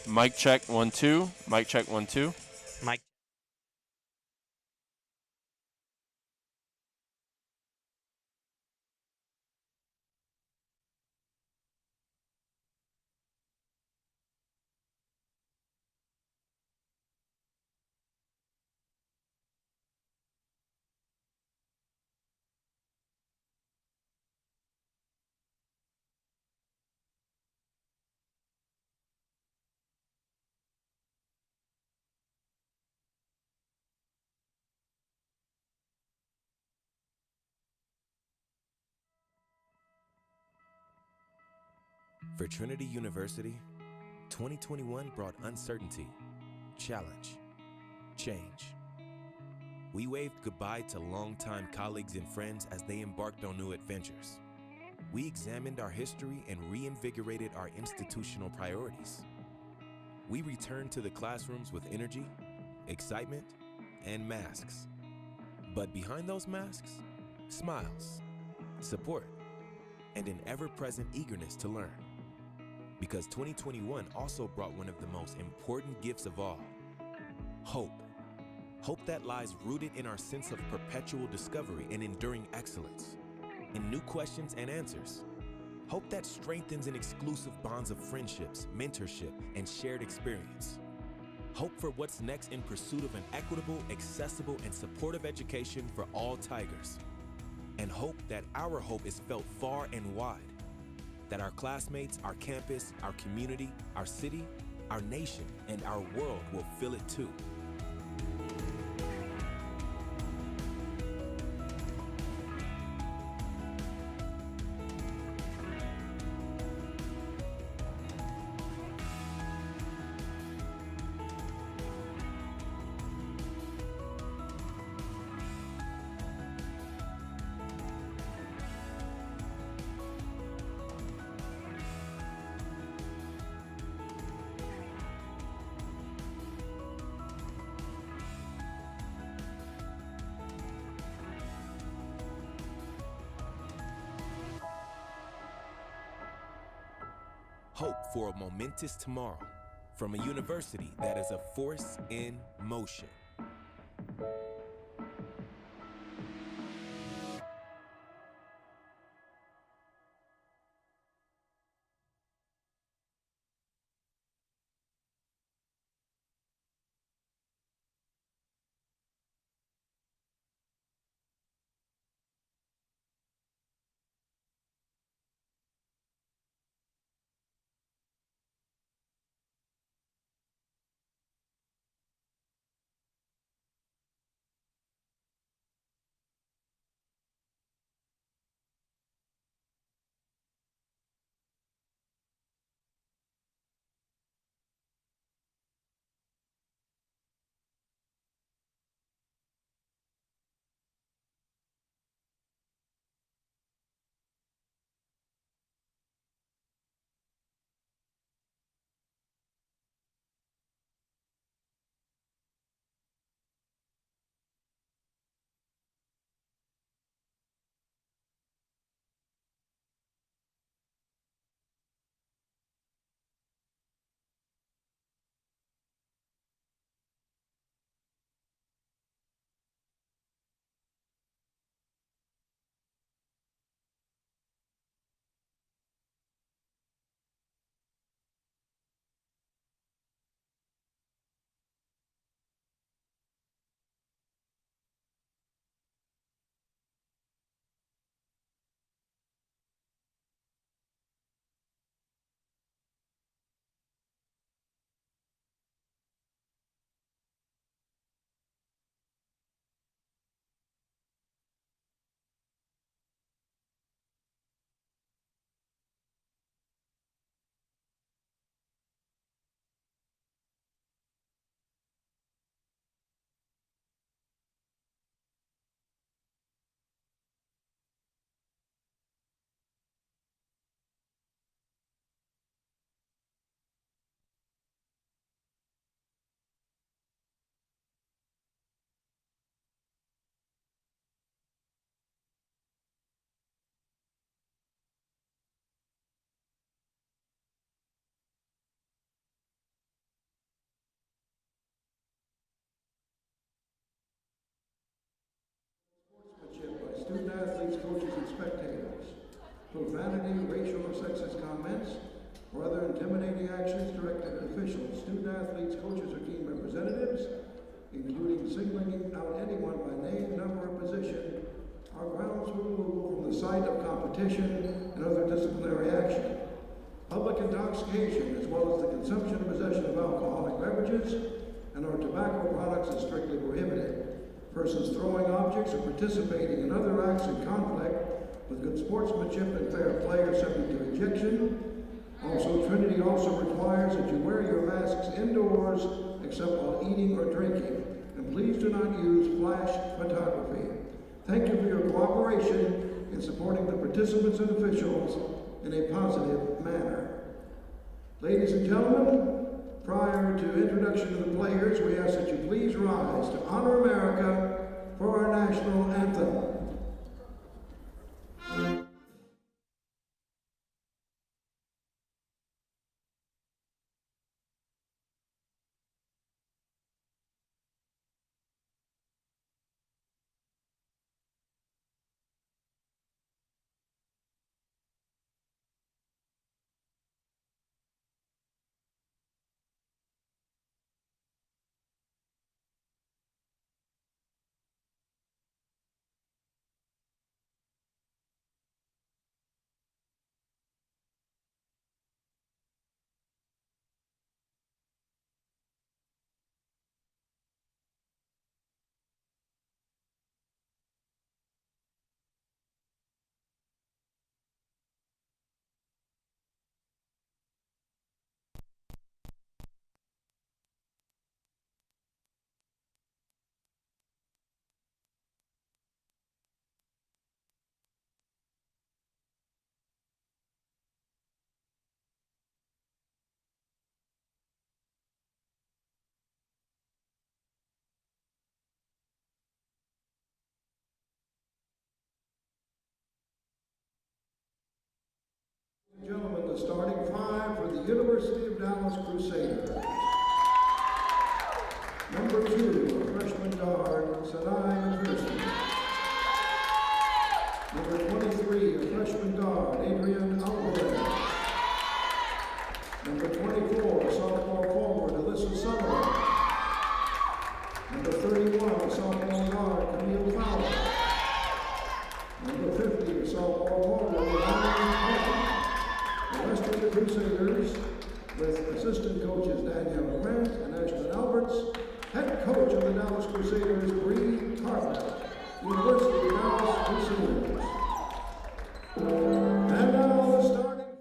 Mic check 1 2. Mic check 1 2. Mike. For Trinity University, 2021 brought uncertainty, challenge, change. We waved goodbye to longtime colleagues and friends as they embarked on new adventures. We examined our history and reinvigorated our institutional priorities. We returned to the classrooms with energy, excitement, and masks. But behind those masks, smiles, support, and an ever-present eagerness to learn. Because 2021 also brought one of the most important gifts of all, hope. Hope that lies rooted in our sense of perpetual discovery and enduring excellence, in new questions and answers. Hope that strengthens in exclusive bonds of friendships, mentorship, and shared experience. Hope for what's next in pursuit of an equitable, accessible, and supportive education for all Tigers. And hope that our hope is felt far and wide, that our classmates, our campus, our community, our city, our nation, and our world will feel it too. Hope for a momentous tomorrow from a university that is a force in motion. spectators. Profanity, racial or sexist comments, or other intimidating actions directed at officials, student athletes, coaches, or team representatives, including singling out anyone by name, number, or position, are grounds for removal from the site of competition and other disciplinary action. Public intoxication, as well as the consumption and possession of alcoholic beverages and or tobacco products, is strictly prohibited. Persons throwing objects or participating in other acts in conflict with good sportsmanship and fair play are subject to ejection. Also, Trinity also requires that you wear your masks indoors except while eating or drinking. And please do not use flash photography. Thank you for your cooperation in supporting the participants and officials in a positive manner. Ladies and gentlemen, prior to introduction of the players, we ask that you please rise to honor America for our national anthem. Gentlemen, the starting five for the University of Dallas Crusaders. Number 2, a freshman guard, Sanai McPherson. Number 23, a freshman guard, Adrian Alvarez. Number 24, a sophomore forward, Alyssa Sullivan. Number 31, a sophomore guard, Camille Fowler. Number 50, a sophomore forward, Ryan Hawkins. The rest of the Crusaders, with assistant coaches Danielle Grant and Ashlyn Alberts, head coach of the Dallas Crusaders, Bree Carpenter, University of Dallas Crusaders. And now the starting five.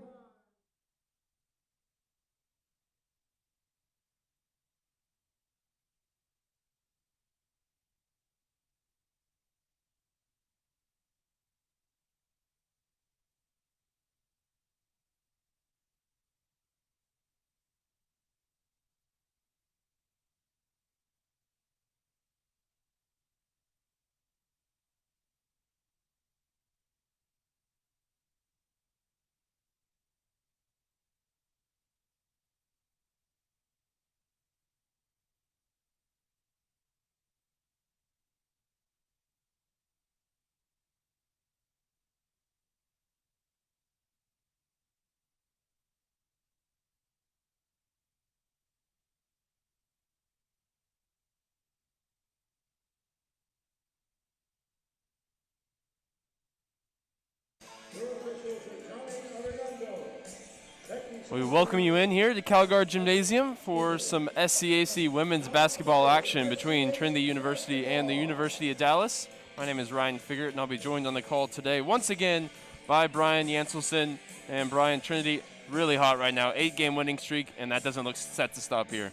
We welcome you in here to CalGuard Gymnasium for some SCAC women's basketball action between Trinity University and the University of Dallas. My name is Ryan Figert, and I'll be joined on the call today once again by Brian Yanselson. And Brian, Trinity really hot right now, 8-game winning streak, and that doesn't look set to stop here.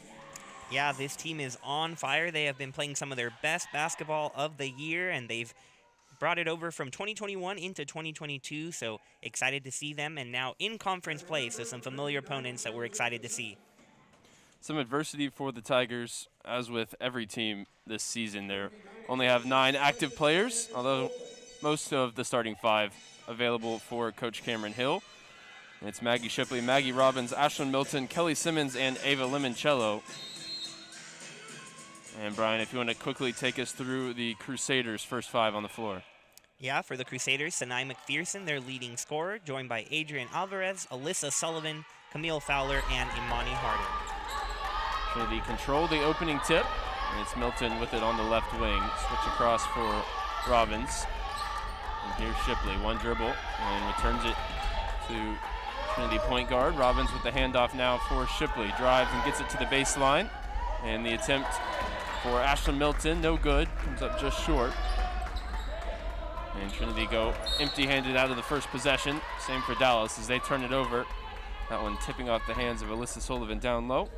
Yeah, this team is on fire. They have been playing some of their best basketball of the year, and they've brought it over from 2021 into 2022, so excited to see them, and now in conference play, so some familiar opponents that we're excited to see. Some adversity for the Tigers, as with every team this season. They only have 9 active players, although most of the starting 5 available for Coach Cameron Hill. And it's Maggie Shipley, Maggie Robbins, Ashlyn Milton, Kelly Simmons, and Ava Limoncello. And Brian, if you want to quickly take us through the Crusaders' first 5 on the floor. Yeah, for the Crusaders, Sanai McPherson, their leading scorer, joined by Adrian Alvarez, Alyssa Sullivan, Camille Fowler, and Imani Harding. Trinity control the opening tip, and it's Milton with it on the left wing. Switch across for Robbins. And here's Shipley, one dribble, and returns it to Trinity point guard. Robbins with the handoff now for Shipley. Drives and gets it to the baseline. And the attempt for Ashlyn Milton, no good, comes up just short. And Trinity go empty-handed out of the first possession. Same for Dallas as they turn it over. That one tipping off the hands of Alyssa Sullivan down low.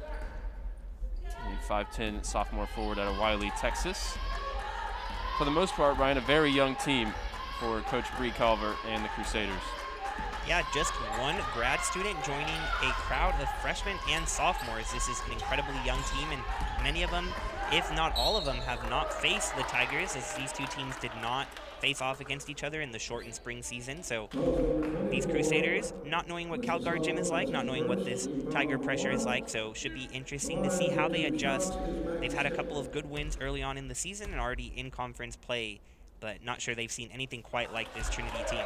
The 5'10" sophomore forward out of Wiley, Texas. For the most part, Ryan, a very young team for Coach Bree Calvert and the Crusaders. Yeah, just one grad student joining a crowd of freshmen and sophomores. This is an incredibly young team, and many of them, if not all of them, have not faced the Tigers, as these two teams did not face off against each other in the shortened spring season. So these Crusaders, not knowing what CalGuard Gym is like, not knowing what this Tiger pressure is like, so should be interesting to see how they adjust. They've had a couple of good wins early on in the season and already in conference play, but not sure they've seen anything quite like this Trinity team.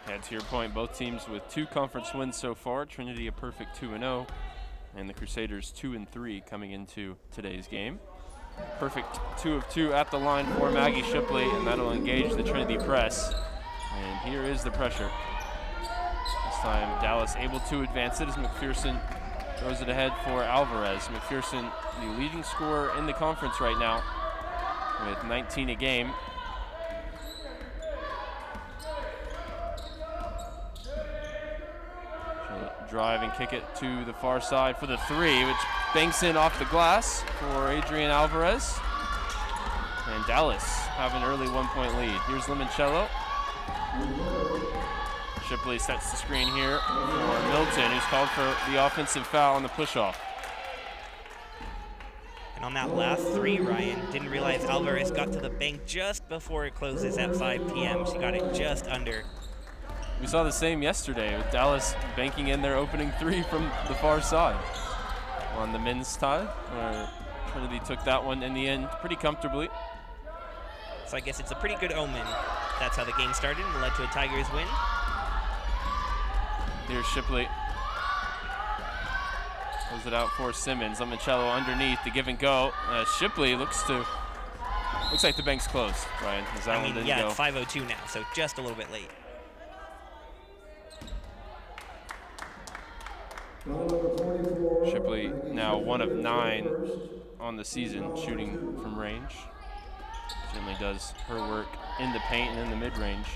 Yeah, to your point, both teams with 2 conference wins so far. Trinity a perfect 2-0, and the Crusaders 2-3 coming into today's game. Perfect 2 of 2 at the line for Maggie Shipley, and that'll engage the Trinity press. And here is the pressure. This time Dallas able to advance it as McPherson throws it ahead for Alvarez. McPherson, the leading scorer in the conference right now with 19 a game. She'll drive and kick it to the far side for the 3, which banks in off the glass for Adrian Alvarez. And Dallas have an early 1-point lead. Here's Limoncello. Shipley sets the screen here for Milton, who's called for the offensive foul on the push-off. And on that last 3, Ryan, didn't realize Alvarez got to the bank just before it closes at 5 p.m. She got it just under. We saw the same yesterday with Dallas banking in their opening 3 from the far side. On the men's side, where Trinity took that one in the end pretty comfortably. So I guess it's a pretty good omen. That's how the game started and led to a Tigers win. Here's Shipley. Close it out for Simmons. Limoncello underneath the give and go. Shipley looks like the bank's closed, Ryan. Yeah, it's 5:02 now, so just a little bit late. Shipley now 1 of 9 on the season shooting from range. Certainly does her work in the paint and in the mid-range.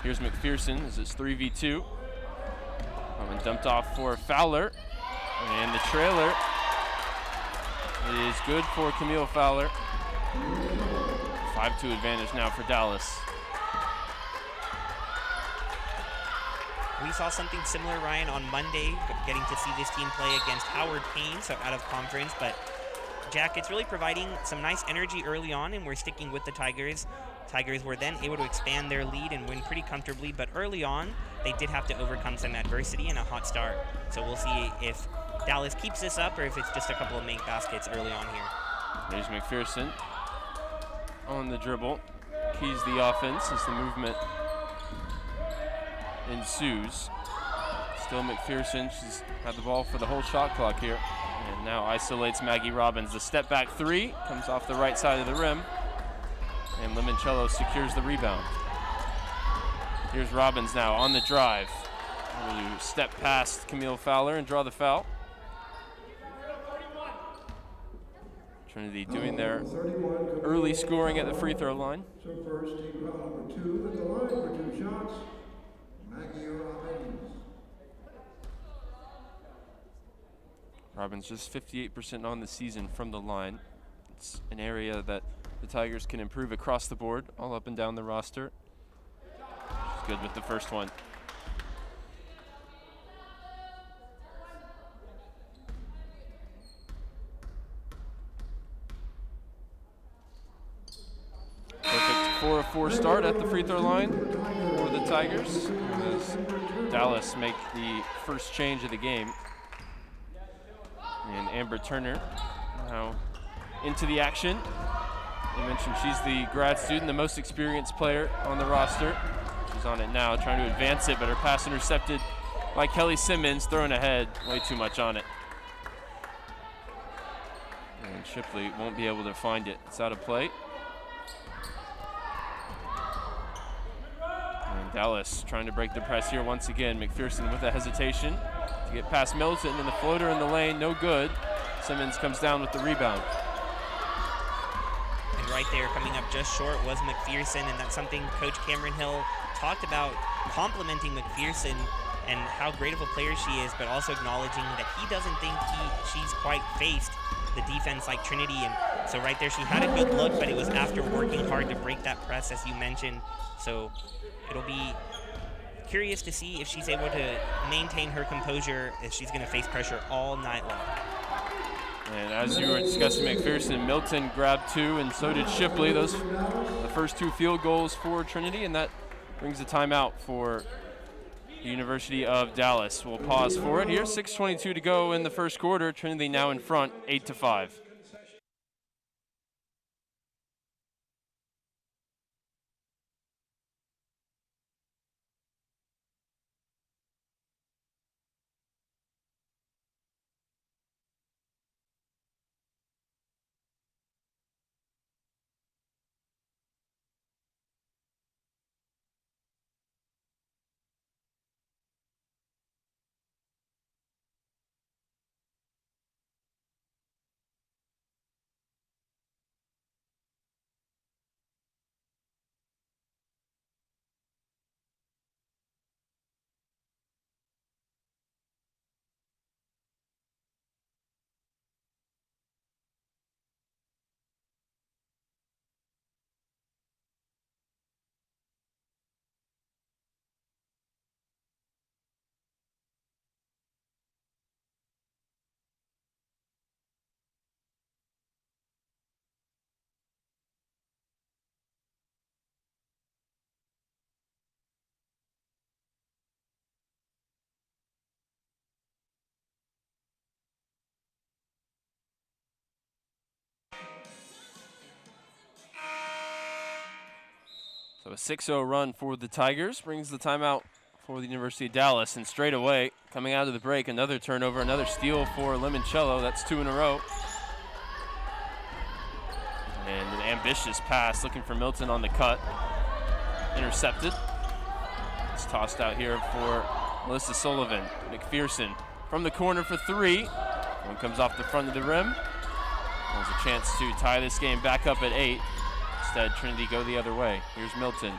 Here's McPherson as it's 3v2. And dumped off for Fowler. And the trailer is good for Camille Fowler. 5-2 advantage now for Dallas. We saw something similar, Ryan, on Monday, getting to see this team play against Howard Payne, so out of conference. But Jack, it's really providing some nice energy early on, and we're sticking with the Tigers. Tigers were then able to expand their lead and win pretty comfortably, but early on, they did have to overcome some adversity and a hot start. So we'll see if Dallas keeps this up or if it's just a couple of make baskets early on here. There's McPherson on the dribble. Keys the offense as the movement ensues. Still McPherson, she's had the ball for the whole shot clock here. And now isolates Maggie Robbins. The step back 3 comes off the right side of the rim. And Limoncello secures the rebound. Here's Robbins now on the drive. Able to step past Camille Fowler and draw the foul. Trinity doing their early scoring at the free throw line. So first, team foul number 2 at the line for 2 shots. Maggie Robbins. Robbins just 58% on the season from the line. It's an area that the Tigers can improve across the board, all up and down the roster. She's good with the first one. Perfect 4 of 4 start at the free throw line for the Tigers as Dallas make the first change of the game. And Amber Turner now into the action. You mentioned she's the grad student, the most experienced player on the roster. She's on it now, trying to advance it, but her pass intercepted by Kelly Simmons, throwing ahead, way too much on it. And Shipley won't be able to find it. It's out of play. And Dallas trying to break the press here once again. McPherson with a hesitation to get past Milton, and the floater in the lane, no good. Simmons comes down with the rebound. And right there, coming up just short, was McPherson, and that's something Coach Cameron Hill talked about, complimenting McPherson and how great of a player she is, but also acknowledging that he doesn't think she's quite faced the defense like Trinity. And so right there, she had a good look, but it was after working hard to break that press, as you mentioned. So it'll be curious to see if she's able to maintain her composure, if she's going to face pressure all night long. And as you were discussing McPherson, Milton grabbed two, and so did Shipley. Those the first two field goals for Trinity, and that brings a timeout for the University of Dallas. We'll pause for it here. 6:22 to go in the first quarter. Trinity now in front, 8-5. So a 6-0 run for the Tigers brings the timeout for the University of Dallas. And straight away, coming out of the break, another turnover, another steal for Limoncello. That's 2 in a row. And an ambitious pass, looking for Milton on the cut. Intercepted. It's tossed out here for Melissa Sullivan. McPherson from the corner for 3. One comes off the front of the rim. There's a chance to tie this game back up at 8. Instead, Trinity go the other way. Here's Milton.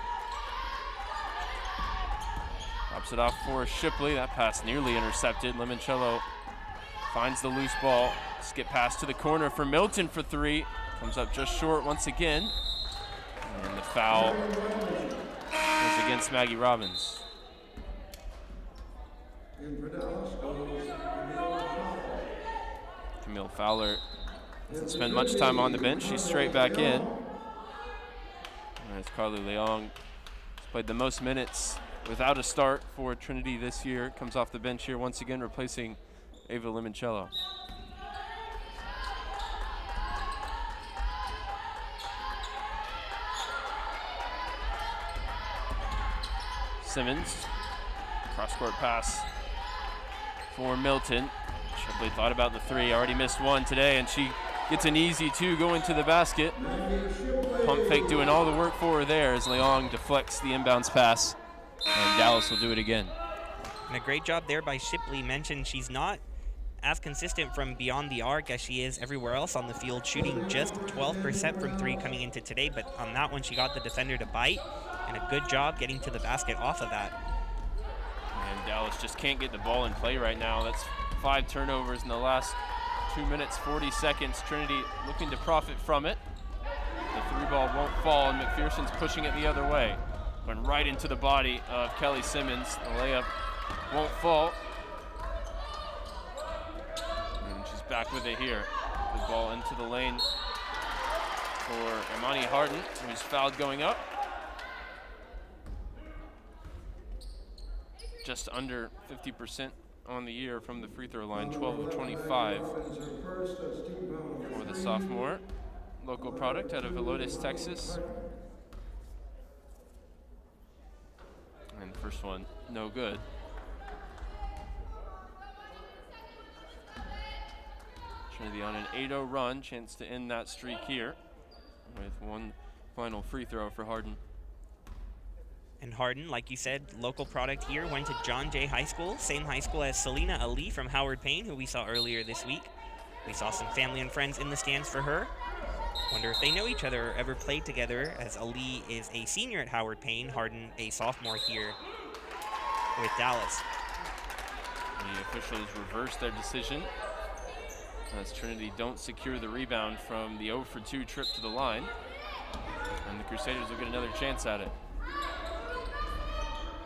Drops it off for Shipley. That pass nearly intercepted. Limoncello finds the loose ball. Skip pass to the corner for Milton for 3. Comes up just short once again. And the foul is against Maggie Robbins. Camille Fowler doesn't spend much time on the bench. She's straight back in. As Carly Leong has played the most minutes without a start for Trinity this year. Comes off the bench here once again, replacing Ava Limoncello. Simmons, cross-court pass for Milton. Shipley thought about the 3, already missed 1 today, and she gets an easy 2 going to the basket. Pump fake doing all the work for her there as Leong deflects the inbounds pass, and Dallas will do it again. And a great job there by Shipley. Mentioned she's not as consistent from beyond the arc as she is everywhere else on the field, shooting just 12% from 3 coming into today, but on that one she got the defender to bite, and a good job getting to the basket off of that. And Dallas just can't get the ball in play right now. That's 5 turnovers in the last 2 minutes, 40 seconds. Trinity looking to profit from it. The 3 ball won't fall, and McPherson's pushing it the other way. Went right into the body of Kelly Simmons. The layup won't fall. And she's back with it here. The ball into the lane for Imani Harden, who's fouled going up. Just under 50% on the year from the free throw line, 12 of 25 for the sophomore. local product out of Helotes, Texas. And the first one, no good. Trinity on an 8-0 run, chance to end that streak here with one final free throw for Hardin. And Hardin, like you said, local product here, went to John Jay High School, same high school as Selena Ali from Howard Payne, who we saw earlier this week. We saw some family and friends in the stands for her. Wonder if they know each other or ever played together, as Ali is a senior at Howard Payne, Hardin a sophomore here with Dallas. The officials reverse their decision as Trinity don't secure the rebound from the 0 for 2 trip to the line. And the Crusaders will get another chance at it.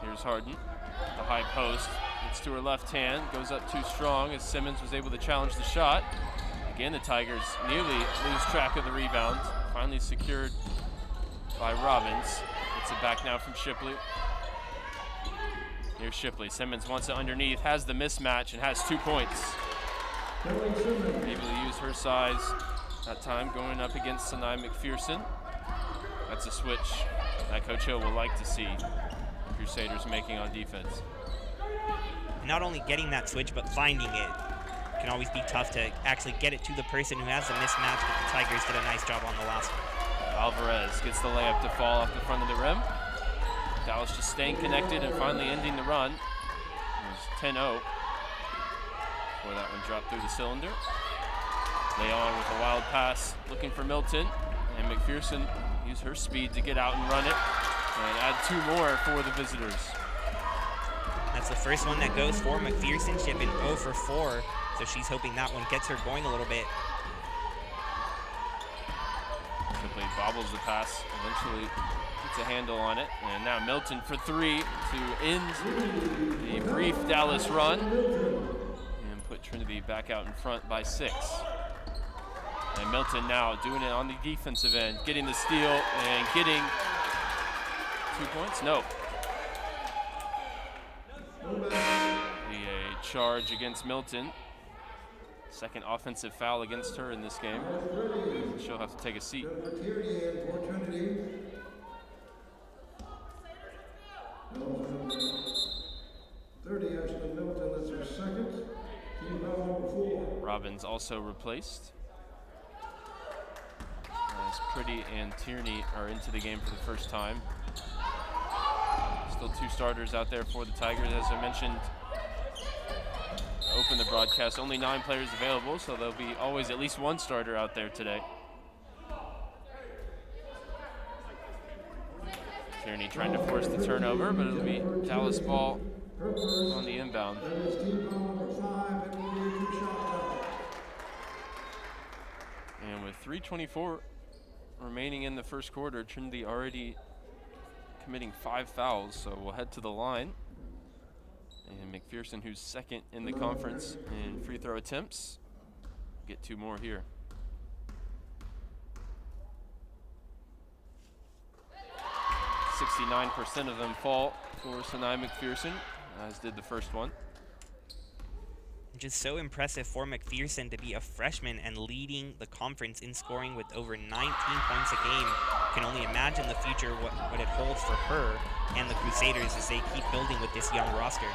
Here's Hardin, the high post, gets to her left hand, goes up too strong as Simmons was able to challenge the shot. Again, the Tigers nearly lose track of the rebound, finally secured by Robbins. Gets it back now from Shipley. Here's Shipley, Simmons wants it underneath, has the mismatch and has 2 points. Able to use her size that time going up against Sinai McPherson. That's a switch that Coach Hill will like to see Crusaders making on defense. Not only getting that switch, but finding it. Can always be tough to actually get it to the person who has the mismatch, but the Tigers did a nice job on the last one. Alvarez gets the layup to fall off the front of the rim. Dallas just staying connected and finally ending the run. It was 10-0 before that one dropped through the cylinder. Leon with a wild pass looking for Milton, and McPherson used her speed to get out and run it and add 2 more for the visitors. That's the first one that goes for McPherson. She had been 0 for 4, so she's hoping that one gets her going a little bit. Simply bobbles the pass, eventually gets a handle on it. And now Milton for 3 to end the brief Dallas run and put Trinity back out in front by 6. And Milton now doing it on the defensive end, getting the steal and getting 2 points? No. A charge against Milton. Second offensive foul against her in this game. She'll have to take a seat. 30, Ashley Milton, that's her second. Team foul number 4. Robbins also replaced. As Pretty and Tierney are into the game for the first time. Still 2 starters out there for the Tigers, as I mentioned. Open the broadcast, only 9 players available, so there'll be always at least 1 starter out there today. Tierney trying to force the turnover, but it'll be Dallas ball on the inbound. And with 3:24 remaining in the first quarter, Trinity already committing 5 fouls, so we'll head to the line. And McPherson, who's second in the conference in free throw attempts, get 2 more here. 69% of them fall for Sinai McPherson, as did the first one. Just so impressive for McPherson to be a freshman and leading the conference in scoring with over 19 points a game. Can only imagine the future, what it holds for her and the Crusaders as they keep building with this young roster.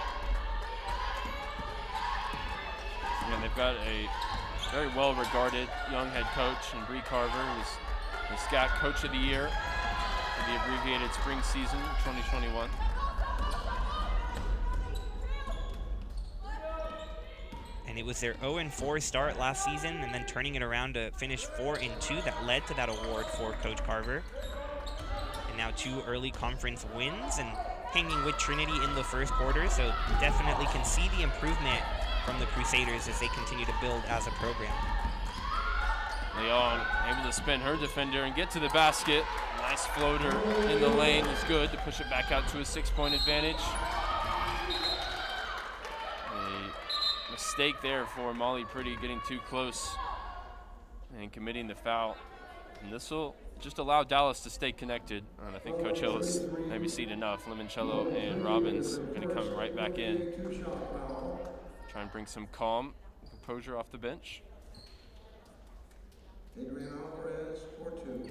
And they've got a very well-regarded young head coach in Bree Carver, who's the SCAC Coach of the Year for the abbreviated spring season 2021. And it was their 0-4 start last season, and then turning it around to finish 4-2 that led to that award for Coach Carver. And now 2 early conference wins and hanging with Trinity in the first quarter, so definitely can see the improvement from the Crusaders as they continue to build as a program. Leon able to spin her defender and get to the basket. Nice floater in the lane is good to push it back out to a 6-point advantage. A mistake there for Molly Pretty, getting too close and committing the foul. And this will just allow Dallas to stay connected. And I think Coach Hill has maybe seen enough. Limoncello and Robbins going to come right back in. Try and bring some calm, composure off the bench. Adrian Alvarez,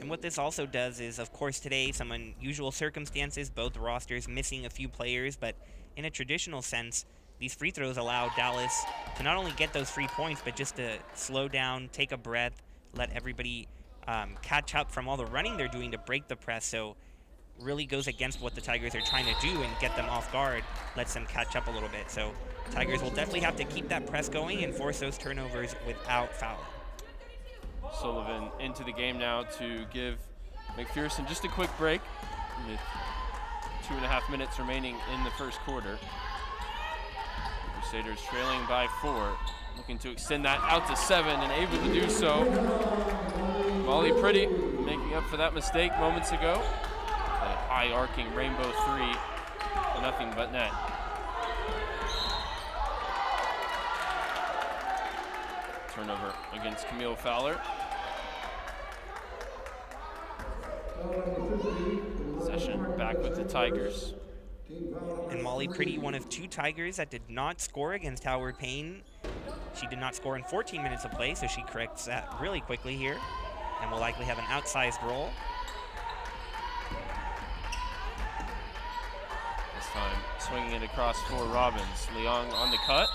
And what this also does is, of course, today, some unusual circumstances, both rosters missing a few players, but in a traditional sense, these free throws allow Dallas to not only get those free points, but just to slow down, take a breath, let everybody catch up from all the running they're doing to break the press. So really goes against what the Tigers are trying to do and get them off guard, lets them catch up a little bit. So Tigers will definitely have to keep that press going and force those turnovers without fouling. Sullivan into the game now to give McPherson just a quick break with 2.5 minutes remaining in the first quarter. Crusaders trailing by 4, looking to extend that out to 7 and able to do so. Molly Pretty making up for that mistake moments ago. A high arcing rainbow 3, nothing but net. Turnover against Camille Fowler. Possession back with the Tigers. And Molly Pretty, one of 2 Tigers that did not score against Howard Payne. She did not score in 14 minutes of play, so she corrects that really quickly here and will likely have an outsized role. This time swinging it across for Robbins. Leong on the cut.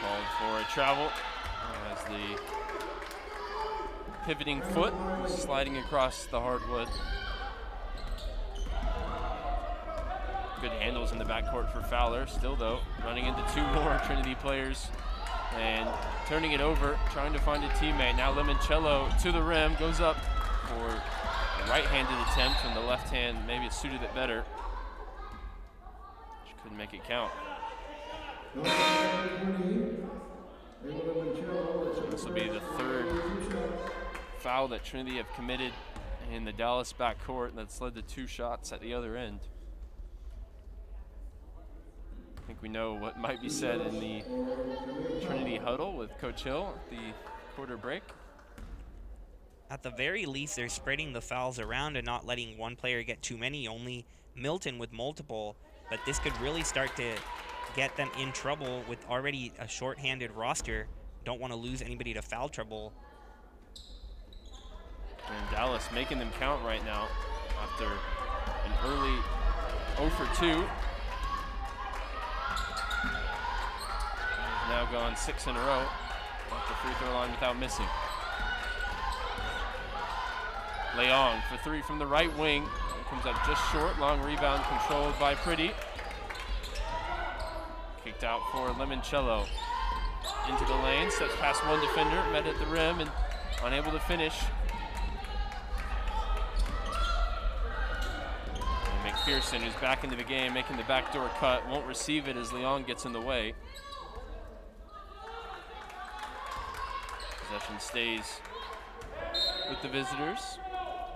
Called for a travel as the pivoting foot sliding across the hardwood. Good handles in the backcourt for Fowler. Still, though, running into 2 more Trinity players and turning it over, trying to find a teammate. Now Limoncello to the rim, goes up for a right-handed attempt, and the left hand maybe it suited it better. She couldn't make it count. This will be the 3rd foul that Trinity have committed in the Dallas backcourt that's led to 2 shots at the other end. I think we know what might be said in the Trinity huddle with Coach Hill at the quarter break. At the very least, they're spreading the fouls around and not letting one player get too many, only Milton with multiple. But this could really start to get them in trouble with already a short-handed roster. Don't want to lose anybody to foul trouble. And Dallas making them count right now after an early 0 for 2. Now gone 6 in a row off the free throw line without missing. Leong for 3 from the right wing. It comes up just short. Long rebound controlled by Pretty. Kicked out for Limoncello. Into the lane, steps past one defender, met at the rim and unable to finish. And McPherson, who's back into the game, making the backdoor cut, won't receive it as Leong gets in the way. Possession stays with the visitors.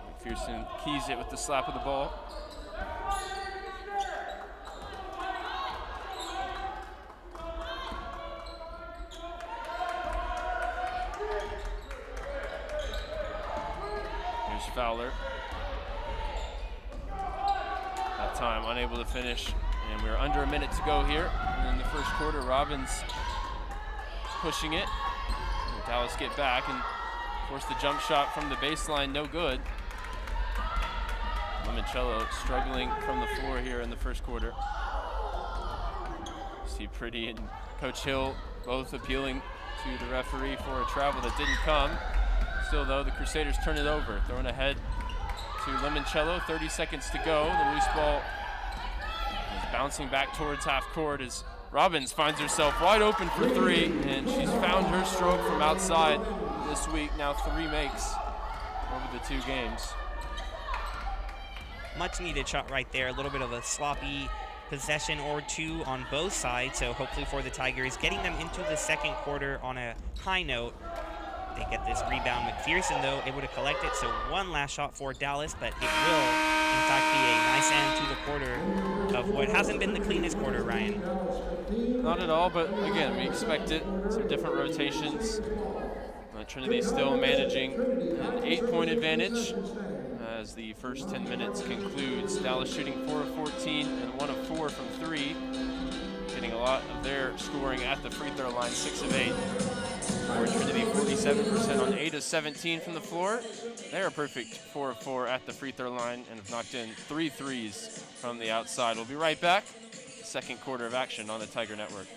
McPherson keys it with the slap of the ball. Here's Fowler. That time unable to finish, and we're under a minute to go here in the first quarter. Robbins pushing it. Dallas get back and force the jump shot from the baseline, no good. Limoncello struggling from the floor here in the first quarter. See Pretty and Coach Hill both appealing to the referee for a travel that didn't come. Still though, the Crusaders turn it over, throwing ahead to Limoncello, 30 seconds to go. The loose ball is bouncing back towards half court as Robbins finds herself wide open for 3, and she's found her stroke from outside this week. Now 3 makes over the 2 games. Much needed shot right there. A little bit of a sloppy possession or 2 on both sides. So hopefully for the Tigers, getting them into the second quarter on a high note. They get this rebound. McPherson, though, able to collect it. So 1 last shot for Dallas, but it will, in fact, be a nice end to the quarter of what hasn't been the cleanest quarter, Ryan. Not at all, but again, we expect it. Some different rotations. Trinity still managing an 8-point advantage as the first 10 minutes concludes. Dallas shooting 4 of 14 and 1 of 4 from 3. Getting a lot of their scoring at the free throw line, 6 of 8. For Trinity, 47% on 8 of 17 from the floor. They're a perfect 4 of 4 at the free throw line and have knocked in 3 threes from the outside. We'll be right back. Second quarter of action on the Tiger Network.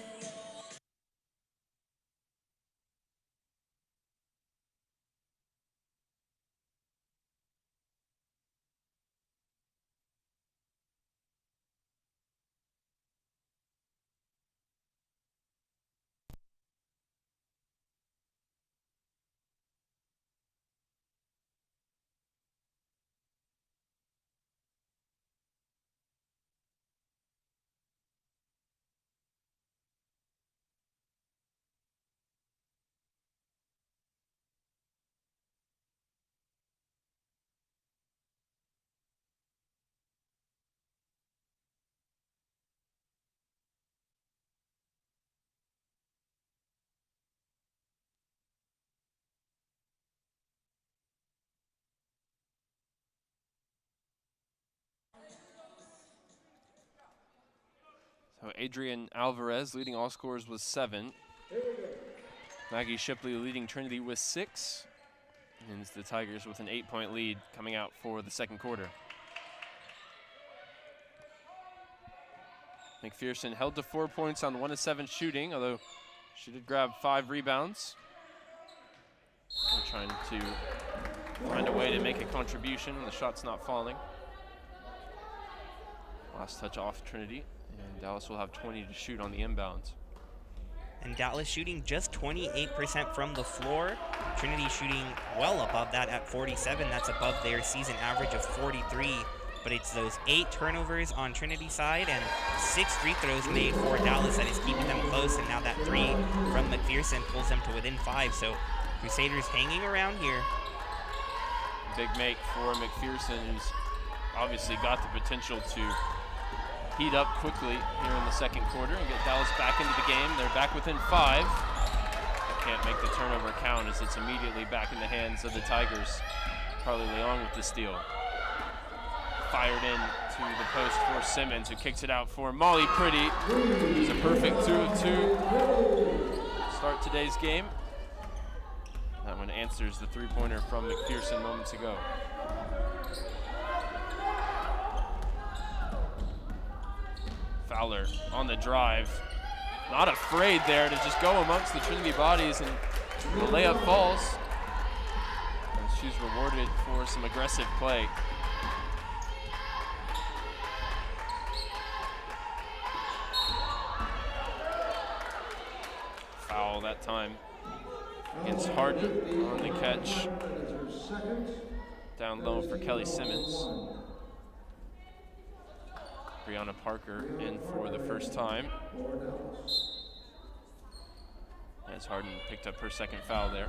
So Adrian Alvarez leading all scorers with 7. Maggie Shipley leading Trinity with 6. And it's the Tigers with an 8-point lead coming out for the second quarter. McPherson held to 4 points on 1 of 7 shooting, although she did grab 5 rebounds. They're trying to find a way to make a contribution when the shot's not falling. Last touch off Trinity, and Dallas will have 20 to shoot on the inbounds. And Dallas shooting just 28% from the floor. Trinity shooting well above that at 47. That's above their season average of 43. But it's those 8 turnovers on Trinity's side and 6 free throws made for Dallas that is keeping them close. And now that 3 from McPherson pulls them to within 5. So Crusaders hanging around here. Big make for McPherson, who's obviously got the potential to heat up quickly here in the second quarter and get Dallas back into the game. They're back within 5. They can't make the turnover count as it's immediately back in the hands of the Tigers. Carly Leong with the steal. Fired in to the post for Simmons, who kicks it out for Molly Pretty. It's a perfect 2 of 2 to start today's game. That one answers the 3-pointer from McPherson moments ago. Fowler on the drive. Not afraid there to just go amongst the Trinity bodies, and the layup falls. And she's rewarded for some aggressive play. Foul that time against Harden on the catch. Down low for Kelly Simmons. Brianna Parker in for the first time. As Harden picked up her second foul there.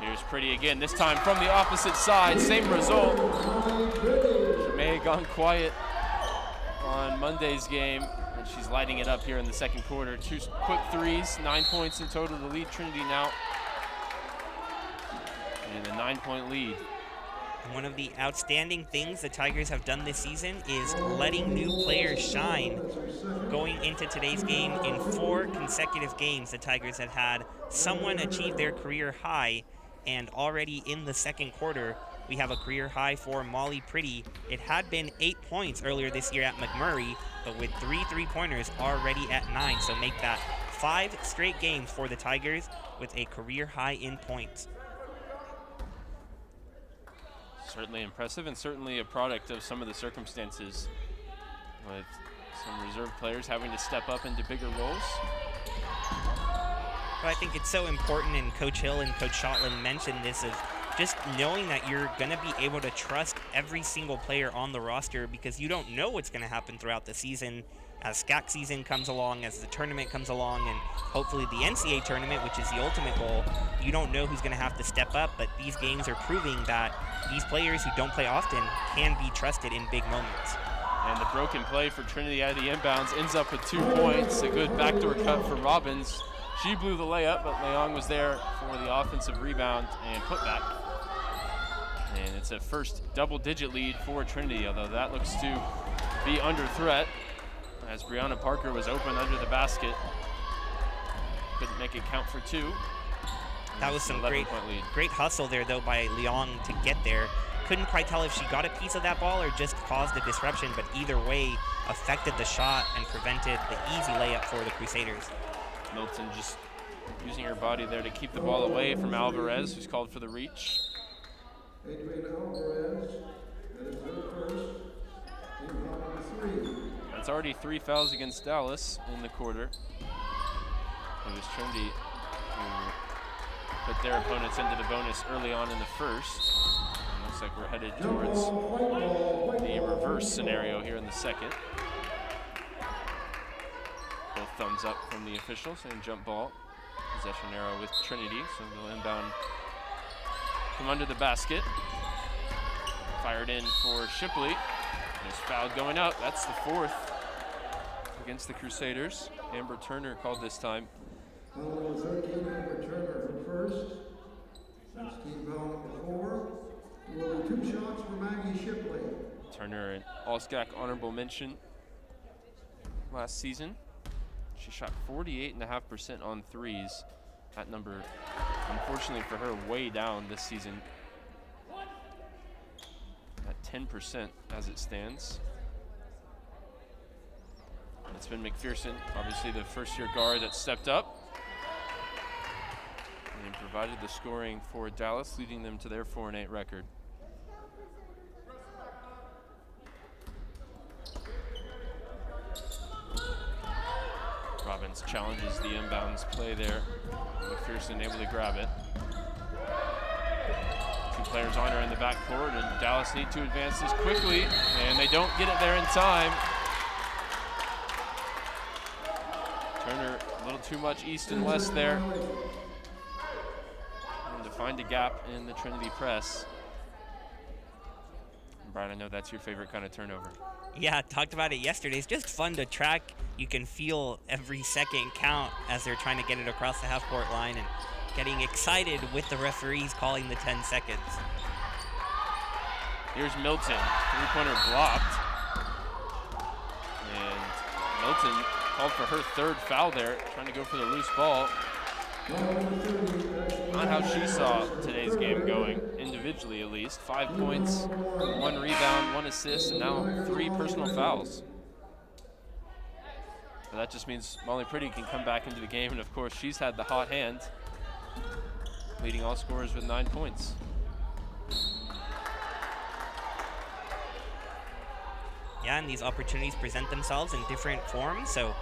Here's Pretty again, this time from the opposite side, same result. She may have gone quiet on Monday's game, and she's lighting it up here in the second quarter. 2 quick threes, 9 points in total to lead Trinity now. And a 9-point lead. One of the outstanding things the Tigers have done this season is letting new players shine. Going into today's game, in 4 consecutive games, the Tigers have had someone achieve their career high, and already in the second quarter, we have a career high for Molly Pretty. It had been 8 points earlier this year at McMurray, but with 3 3-pointers already at 9, so make that 5 straight games for the Tigers with a career high in points. Certainly impressive, and certainly a product of some of the circumstances, with some reserve players having to step up into bigger roles. But I think it's so important, and Coach Hill and Coach Shotland mentioned this, of just knowing that you're going to be able to trust every single player on the roster, because you don't know what's going to happen throughout the season as SCAC season comes along, as the tournament comes along, and hopefully the NCAA tournament, which is the ultimate goal. You don't know who's going to have to step up, but these games are proving that these players who don't play often can be trusted in big moments. And the broken play for Trinity out of the inbounds ends up with 2 points. A good backdoor cut for Robbins. She blew the layup, but Leong was there for the offensive rebound and putback. And it's a first double-digit lead for Trinity, although that looks to be under threat as Brianna Parker was open under the basket. Couldn't make it count for two. That was some great lead. hustle there, though, by Leong to get there. Couldn't quite tell if she got a piece of that ball or just caused a disruption, but either way affected the shot and prevented the easy layup for the Crusaders. Milton just using her body there to keep the ball away from Alvarez, who's called for the reach. Adrian Alvarez, that is her first. Team foul number 3. That's already 3 fouls against Dallas in the quarter. It was Trinity who put their opponents into the bonus early on in the first. And looks like we're headed towards the reverse scenario here in the second. Both thumbs up from the officials saying jump ball. Possession arrow with Trinity, so they'll inbound from under the basket. Fired in for Shipley. There's foul going up. That's the 4th against the Crusaders. Amber Turner called this time. Foul number 13, Amber Turner for first. That's team foul number 4. There will be 2 shots for Maggie Shipley. Turner, an All-SCAC honorable mention last season. She shot 48.5% on threes. That number, unfortunately for her, way down this season. At 10% as it stands. It's been McPherson, obviously the first-year guard that stepped up and provided the scoring for Dallas, leading them to their 4-8 record. Robbins challenges the inbounds play there. McPherson able to grab it. 2 players on her in the backcourt, and Dallas need to advance this quickly, and they don't get it there in time. Turner a little too much east and west there. And to find a gap in the Trinity press. And Brian, I know that's your favorite kind of turnover. Yeah, talked about it yesterday. It's just fun to track. You can feel every second count as they're trying to get it across the half-court line and getting excited with the referees calling the 10 seconds. Here's Milton, 3-pointer blocked. And Milton called for her 3rd foul there, trying to go for the loose ball. Not how she saw today's game going, individually at least. 5 points, 1 rebound, 1 assist, and now 3 personal fouls. But that just means Molly Pretty can come back into the game, and of course she's had the hot hand, leading all scorers with 9 points. Yeah, and these opportunities present themselves in different forms, so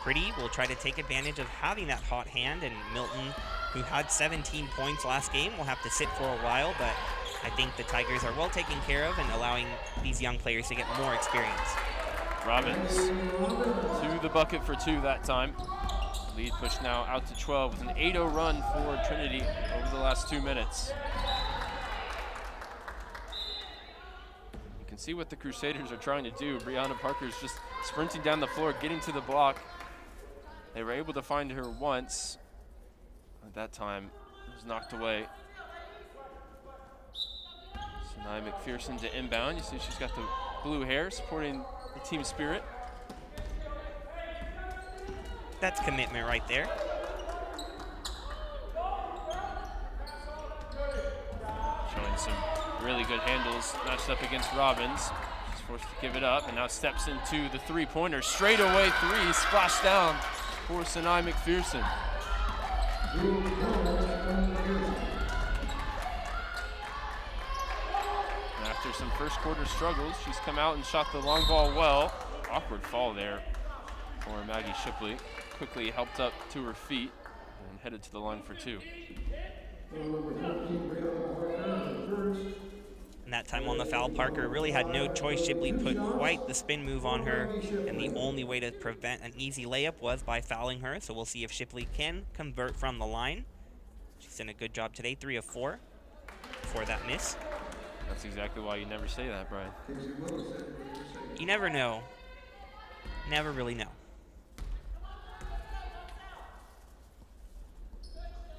Pretty will try to take advantage of having that hot hand, and Milton, who had 17 points last game, will have to sit for a while, but I think the Tigers are well taken care of and allowing these young players to get more experience. Robbins to the bucket for 2 that time. Lead pushed now out to 12 with an 8-0 run for Trinity over the last 2 minutes. You can see what the Crusaders are trying to do. Brianna Parker's just sprinting down the floor, getting to the block. They were able to find her once. At that time, it was knocked away. Sanai McPherson to inbound. You see she's got the blue hair supporting the team spirit. That's commitment right there. Showing some really good handles matched up against Robbins. She's forced to give it up and now steps into the 3-pointer. Straight away 3, splash down for Sanai McPherson. And after some first quarter struggles, she's come out and shot the long ball well. Awkward fall there for Maggie Shipley. Quickly helped up to her feet and headed to the line for 2. And that time on the foul, Parker really had no choice. Shipley put quite the spin move on her, and the only way to prevent an easy layup was by fouling her. So we'll see if Shipley can convert from the line. She's done a good job today, 3 of 4 for that miss. That's exactly why you never say that, Brian. You never know. Never really know.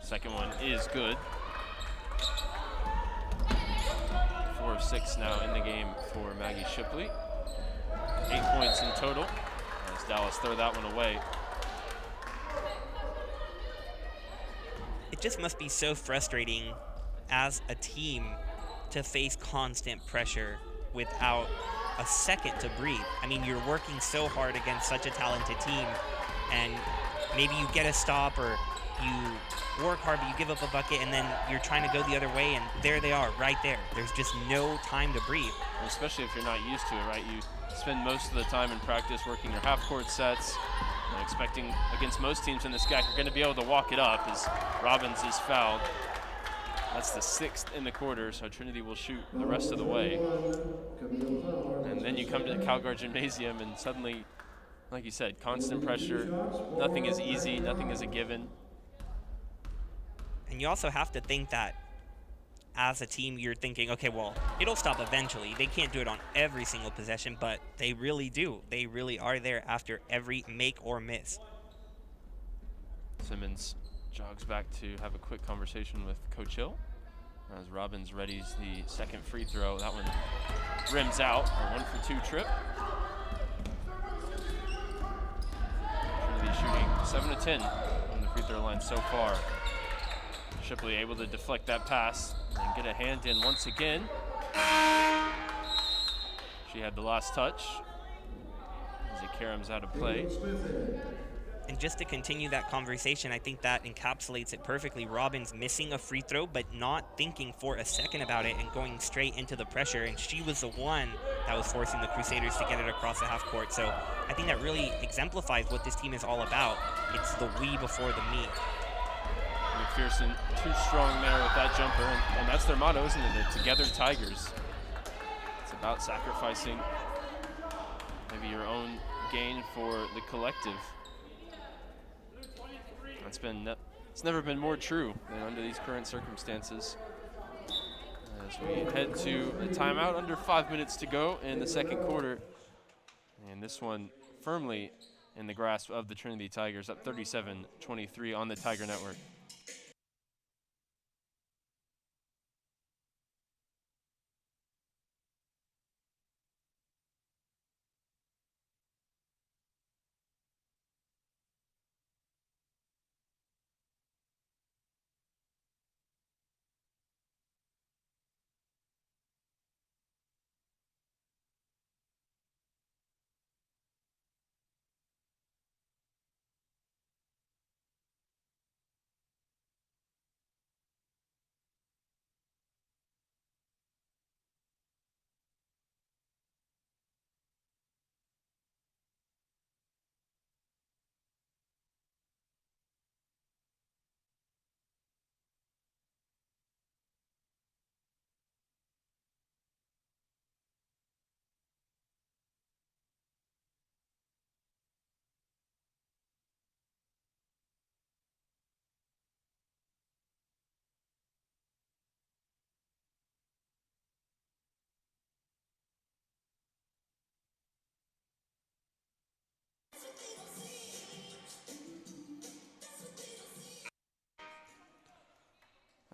Second one is good. of 6 now in the game for Maggie Shipley. 8 points in total as Dallas throw that one away. It just must be so frustrating as a team to face constant pressure without a second to breathe. I mean, you're working so hard against such a talented team, and maybe you get a stop or you work hard, but you give up a bucket, and then you're trying to go the other way, and there they are, right there. There's just no time to breathe. Especially if you're not used to it, right? You spend most of the time in practice working your half-court sets, and expecting against most teams in this GAC you're going to be able to walk it up as Robbins is fouled. That's the 6th in the quarter, so Trinity will shoot the rest of the way. And then you come to the CalGuard Gymnasium, and suddenly, like you said, constant pressure. Nothing is easy, nothing is a given. And you also have to think that as a team, you're thinking, okay, well, it'll stop eventually. They can't do it on every single possession, but they really do. They really are there after every make or miss. Simmons jogs back to have a quick conversation with Coach Hill as Robbins readies the second free throw. That one rims out, a 1-for-2 trip. Trinity shooting 7 of 10 on the free throw line so far. Shipley able to deflect that pass and get a hand in once again. She had the last touch as it caroms out of play. And just to continue that conversation, I think that encapsulates it perfectly. Robbins missing a free throw, but not thinking for a second about it and going straight into the pressure. And she was the one that was forcing the Crusaders to get it across the half court. So I think that really exemplifies what this team is all about. It's the we before the me. McPherson, too strong there with that jumper, and that's their motto, isn't it? The Together Tigers. It's about sacrificing maybe your own gain for the collective. It's never been more true than under these current circumstances. As we head to a timeout, under 5 minutes to go in the second quarter. And this one firmly in the grasp of the Trinity Tigers, up 37-23 on the Tiger Network.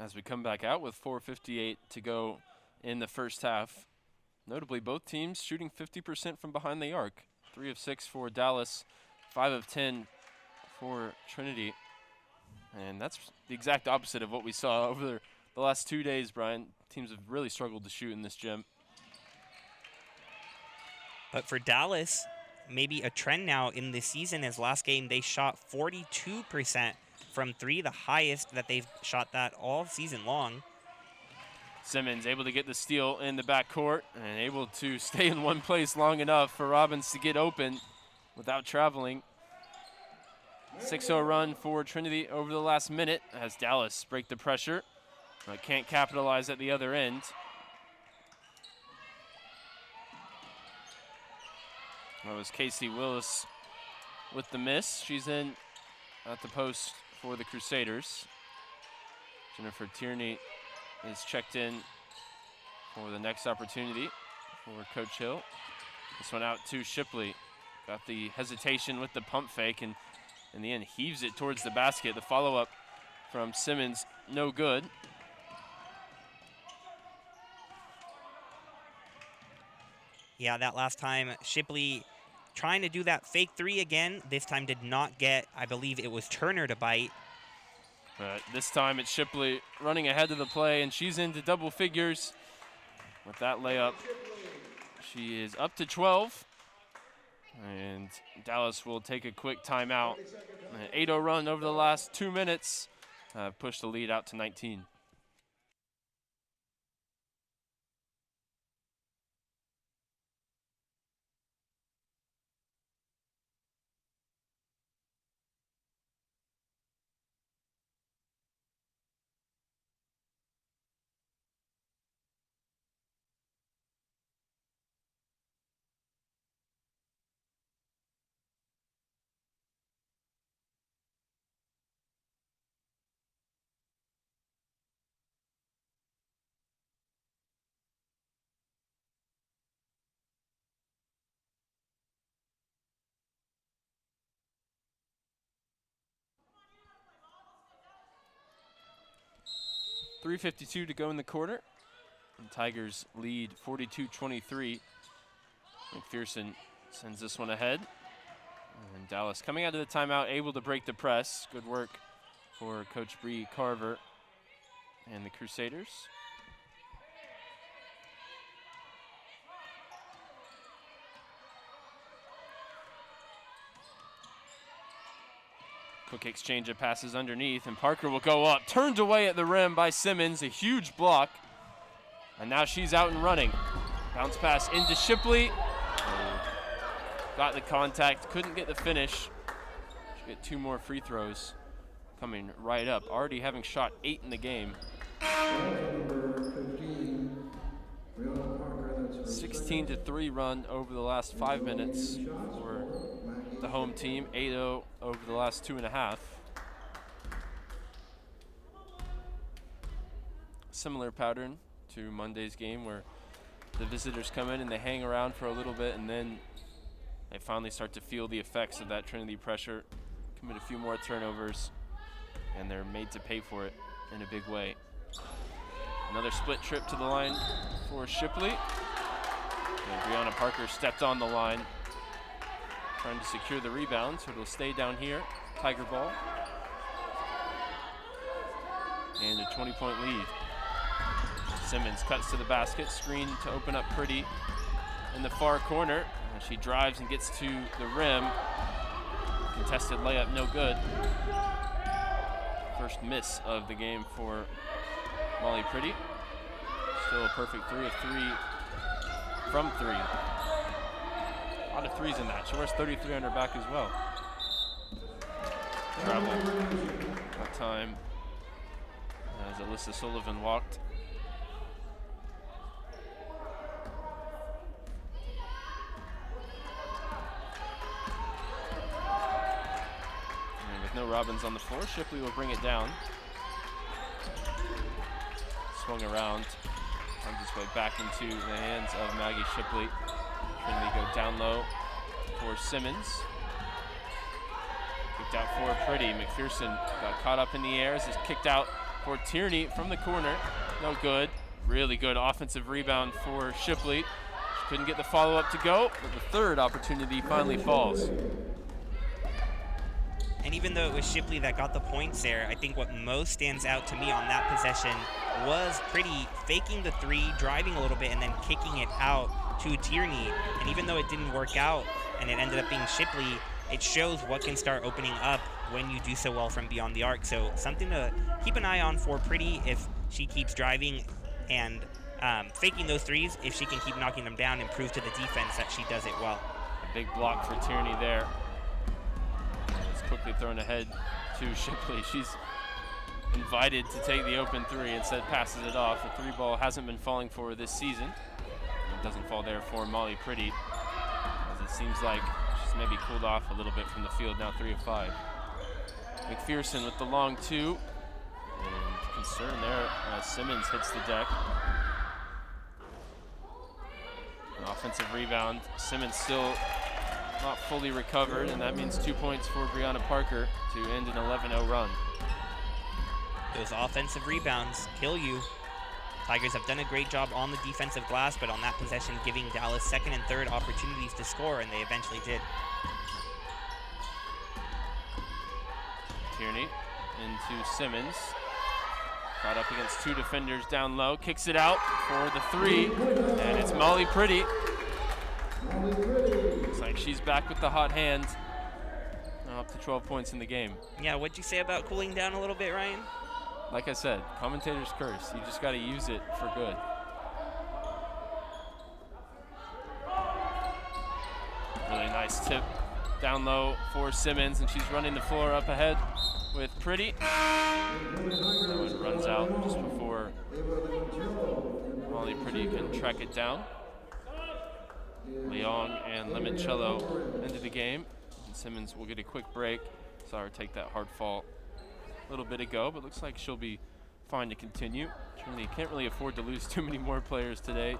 As we come back out with 4:58 to go in the first half. Notably, both teams shooting 50% from behind the arc. 3 of 6 for Dallas, 5 of 10 for Trinity. And that's the exact opposite of what we saw over the last 2 days, Brian. Teams have really struggled to shoot in this gym. But for Dallas, maybe a trend now in this season is last game they shot 42% from 3, the highest that they've shot that all season long. Simmons able to get the steal in the backcourt and able to stay in one place long enough for Robbins to get open without traveling. 6-0 run for Trinity over the last minute as Dallas break the pressure, but can't capitalize at the other end. That was Casey Willis with the miss. She's in at the post for the Crusaders. Jennifer Tierney is checked in for the next opportunity for Coach Hill. This one out to Shipley. Got the hesitation with the pump fake and in the end heaves it towards the basket. The follow-up from Simmons, no good. Yeah, that last time, Shipley trying to do that fake three again. This time did not get, I believe it was Turner to bite. But this time it's Shipley running ahead of the play, and she's into double figures with that layup. She is up to 12, and Dallas will take a quick timeout. An 8-0 run over the last 2 minutes pushed the lead out to 19. .352 to go in the quarter. And Tigers lead 42-23. McPherson sends this one ahead. And Dallas coming out of the timeout, able to break the press. Good work for Coach Bree Carver and the Crusaders. Quick exchange of passes underneath, and Parker will go up. Turned away at the rim by Simmons, a huge block. And now she's out and running. Bounce pass into Shipley. Got the contact, couldn't get the finish. She'll get 2 more free throws coming right up. Already having shot 8 in the game. 16-3 run over the last 5 minutes for the home team. 8-0 over the last 2.5. Similar pattern to Monday's game where the visitors come in and they hang around for a little bit, and then they finally start to feel the effects of that Trinity pressure, commit a few more turnovers, and they're made to pay for it in a big way. Another split trip to the line for Shipley. And Brianna Parker stepped on the line, trying to secure the rebound, so it'll stay down here. Tiger ball. And a 20-point lead. Simmons cuts to the basket, screen to open up Pretty in the far corner. And she drives and gets to the rim. Contested layup, no good. First miss of the game for Molly Pretty. Still a perfect 3 of 3 from 3. A lot of threes in that. She wears 33 on her back as well. Travel that time as Alyssa Sullivan walked. And with no Robbins on the floor, Shipley will bring it down. Swung around, finds its way back into the hands of Maggie Shipley. Trinity go down low for Simmons. Kicked out for Pretty. McPherson got caught up in the air as it's kicked out for Tierney from the corner. No good. Really good offensive rebound for Shipley. She couldn't get the follow-up to go, but the third opportunity finally falls. And even though it was Shipley that got the points there, I think what most stands out to me on that possession was Pretty faking the three, driving a little bit, and then kicking it out to Tierney. And even though it didn't work out and it ended up being Shipley, it shows what can start opening up when you do so well from beyond the arc. So something to keep an eye on for Pretty if she keeps driving and faking those threes. If she can keep knocking them down and prove to the defense that she does it well. A big block for Tierney there. It's quickly thrown ahead to Shipley. She's invited to take the open three, instead passes it off. The three ball hasn't been falling for her this season. It doesn't fall there for Molly Pretty, as it seems like she's maybe cooled off a little bit from the field, now 3 of 5. McPherson with the long 2, and concern there as Simmons hits the deck. An offensive rebound. Simmons still not fully recovered, and that means 2 points for Brianna Parker to end an 11-0 run. Those offensive rebounds kill you. Tigers have done a great job on the defensive glass, but on that possession giving Dallas second and third opportunities to score, and they eventually did. Tierney into Simmons. Caught up against two defenders down low. Kicks it out for the three, and it's Molly Pretty. Looks like she's back with the hot hand. Now up to 12 points in the game. Yeah, what'd you say about cooling down a little bit, Ryan? Like I said, commentators curse. You just got to use it for good. Really nice tip down low for Simmons, and she's running the floor up ahead with Pretty. That one runs out just before Molly Pretty can track it down. Leong and Limoncello into the game. And Simmons will get a quick break. Saw her take that hard fall a little bit ago, but looks like she'll be fine to continue. Trinity can't really afford to lose too many more players today.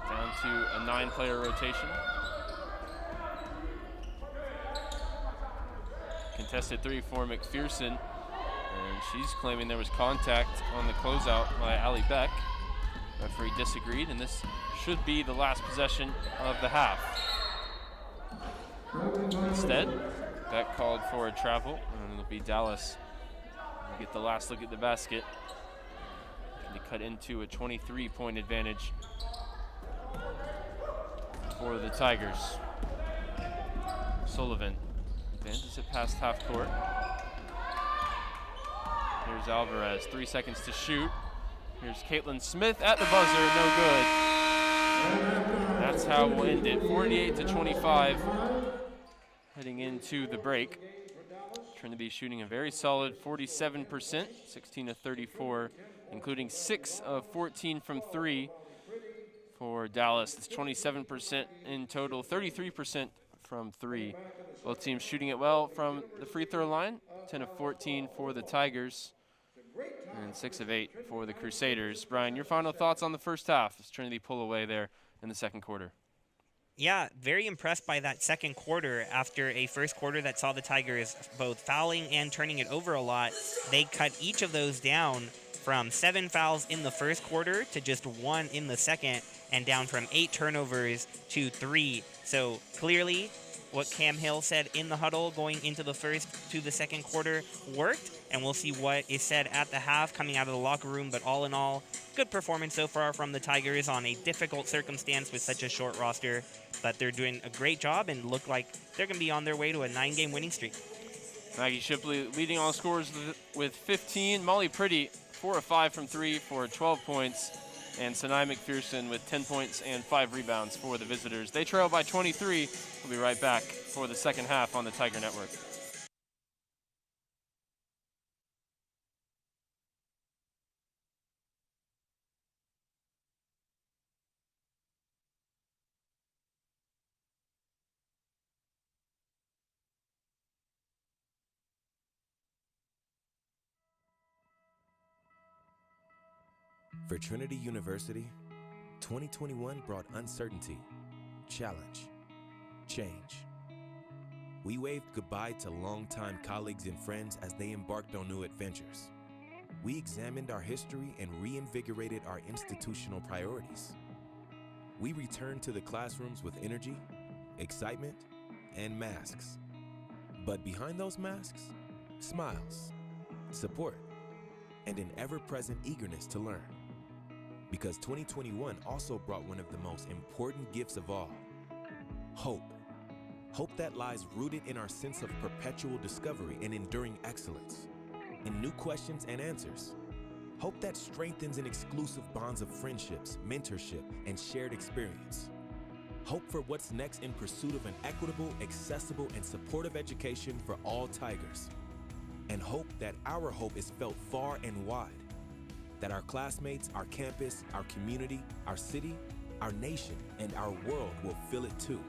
Down to a 9-player rotation. Contested three for McPherson, and she's claiming there was contact on the closeout by Allie Beck. Referee disagreed, and this should be the last possession of the half. Instead, Beck called for a travel, and it'll be Dallas. We'll get the last look at the basket. To cut into a 23-point advantage for the Tigers. Sullivan advances it past half court. Here's Alvarez, 3 seconds to shoot. Here's Caitlin Smith at the buzzer, no good. That's how we'll end it, 48-25. Heading into the break. Trinity shooting a very solid 47%, 16 of 34, including 6 of 14 from 3 for Dallas. It's 27% in total, 33% from 3. Both teams shooting it well from the free throw line, 10 of 14 for the Tigers, and 6 of 8 for the Crusaders. Brian, your final thoughts on the first half as Trinity pull away there in the second quarter? Yeah, very impressed by that second quarter. After a first quarter that saw the Tigers both fouling and turning it over a lot, they cut each of those down from 7 fouls in the first quarter to just 1 in the second, and down from 8 turnovers to 3. So clearly what Cam Hill said in the huddle going into the first to the second quarter worked, and we'll see what is said at the half coming out of the locker room. But all in all, good performance so far from the Tigers on a difficult circumstance with such a short roster. But they're doing a great job and look like they're going to be on their way to a 9-game winning streak. Maggie Shipley leading all scorers with 15. Molly Pretty, 4 of 5 from 3 for 12 points. And Sanai McPherson with 10 points and 5 rebounds for the visitors. They trail by 23. We'll be right back for the second half on the Tiger Network. For Trinity University, 2021 brought uncertainty, challenge, change. We waved goodbye to longtime colleagues and friends as they embarked on new adventures. We examined our history and reinvigorated our institutional priorities. We returned to the classrooms with energy, excitement, and masks. But behind those masks, smiles, support, and an ever-present eagerness to learn. Because 2021 also brought one of the most important gifts of all, hope. Hope that lies rooted in our sense of perpetual discovery and enduring excellence, in new questions and answers. Hope that strengthens in exclusive bonds of friendships, mentorship, and shared experience. Hope for what's next in pursuit of an equitable, accessible, and supportive education for all Tigers. And hope that our hope is felt far and wide. That our classmates, our campus, our community, our city, our nation, and our world will feel it too.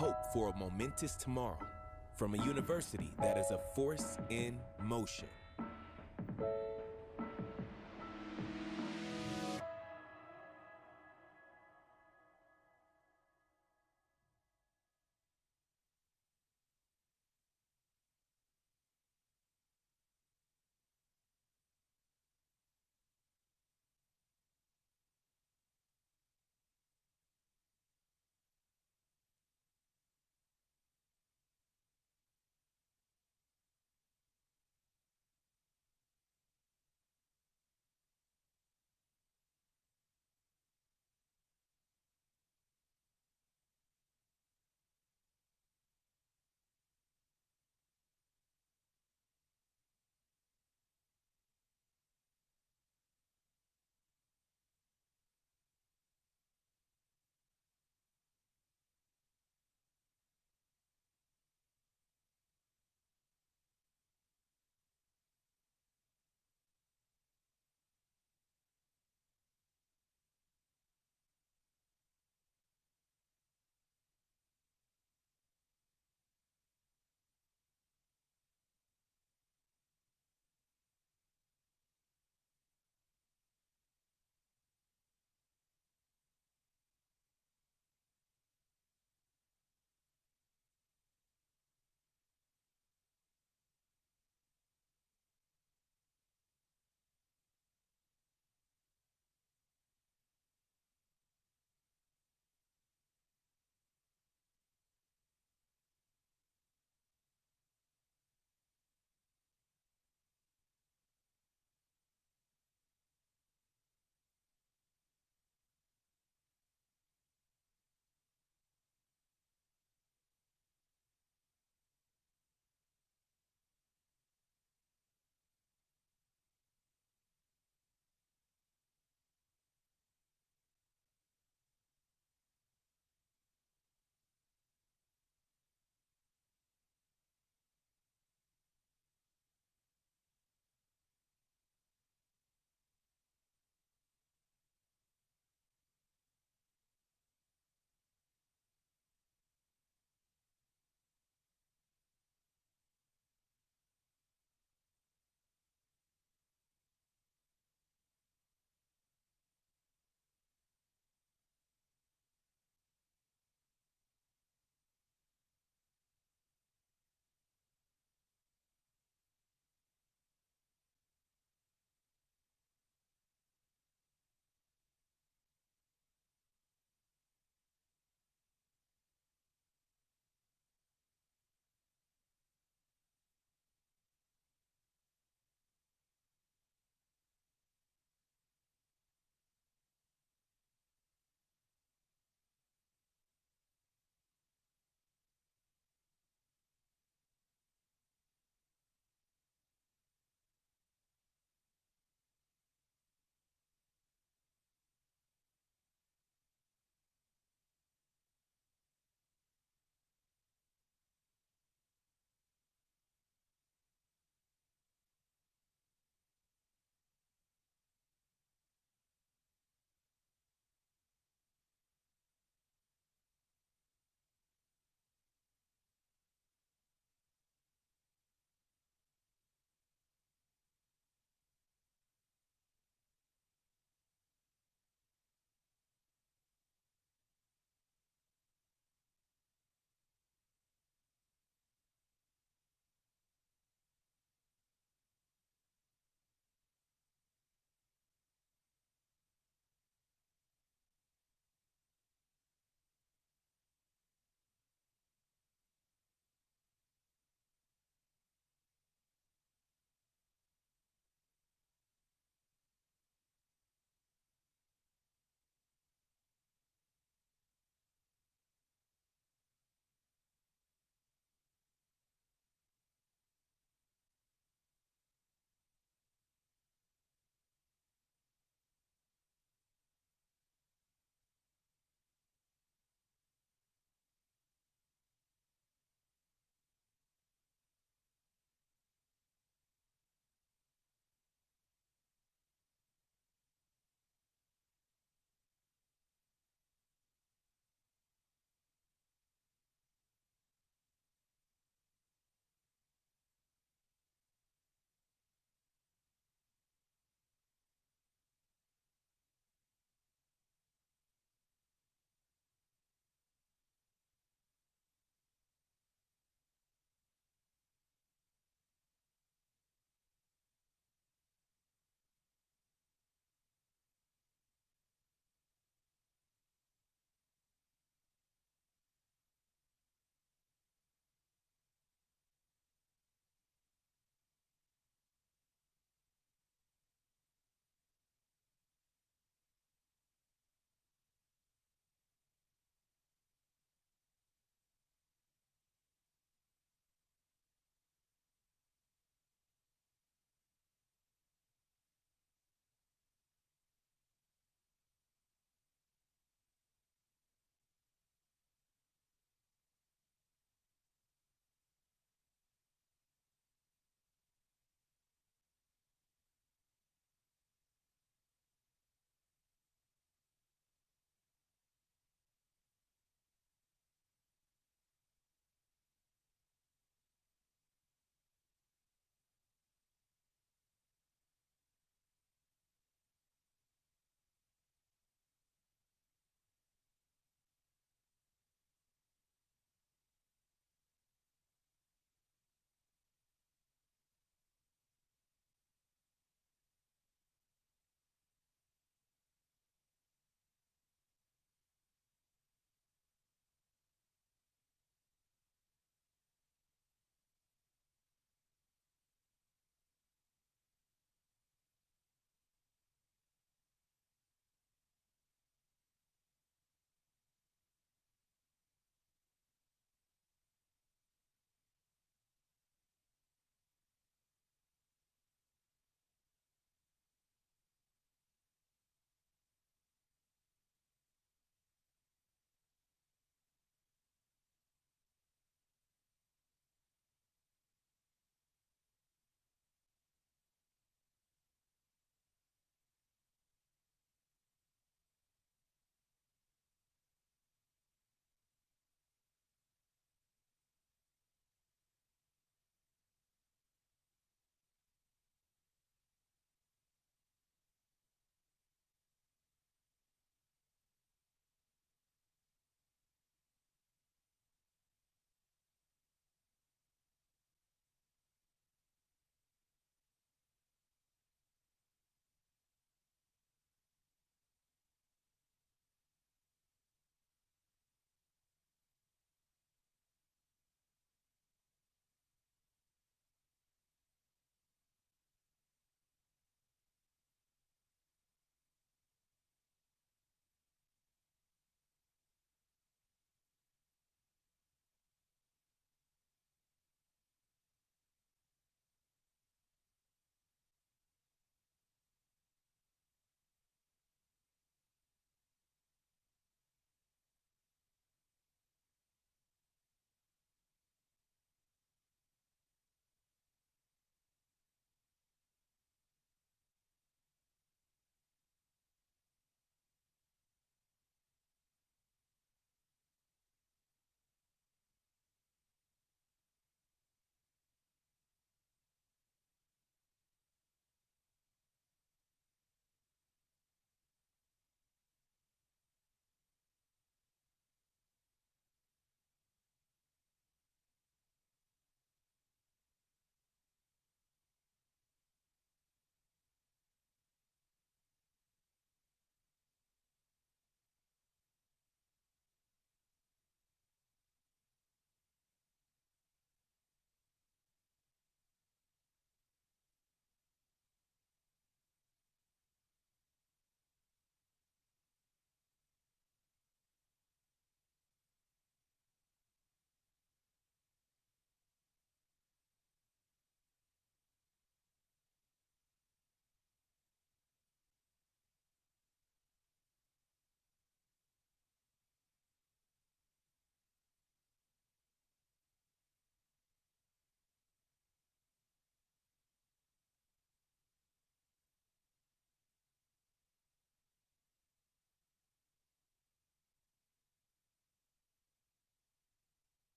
hope for a momentous tomorrow from a university that is a force in motion.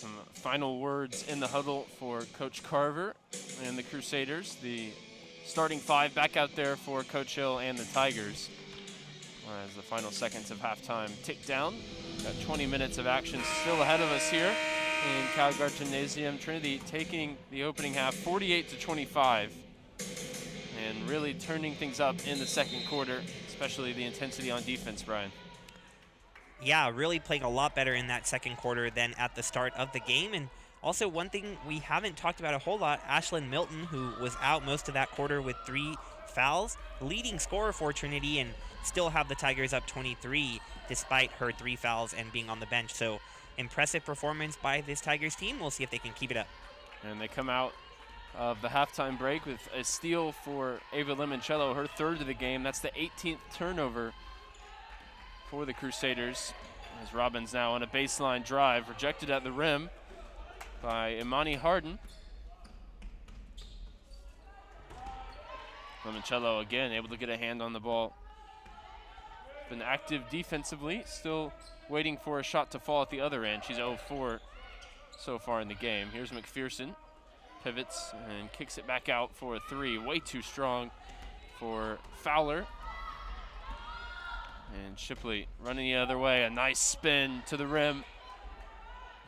Some final words in the huddle for Coach Carver and the Crusaders. The starting five back out there for Coach Hill and the Tigers. As the final seconds of halftime tick down. Got 20 minutes of action still ahead of us here in CalGuard Gymnasium. Trinity taking the opening half 48-25 and really turning things up in the second quarter, especially the intensity on defense, Brian. Yeah, really playing a lot better in that second quarter than at the start of the game. And also one thing we haven't talked about a whole lot, Ashlyn Milton, who was out most of that quarter with 3 fouls, leading scorer for Trinity, and still have the Tigers up 23 despite her 3 fouls and being on the bench. So impressive performance by this Tigers team. We'll see if they can keep it up. And they come out of the halftime break with a steal for Ava Limoncello, her 3rd of the game. That's the 18th turnover for the Crusaders. As Robbins now on a baseline drive, rejected at the rim by Imani Harden. Limoncello again able to get a hand on the ball. Been active defensively, still waiting for a shot to fall at the other end. She's 0-4 so far in the game. Here's McPherson, pivots and kicks it back out for a 3. Way too strong for Fowler. And Shipley running the other way, a nice spin to the rim.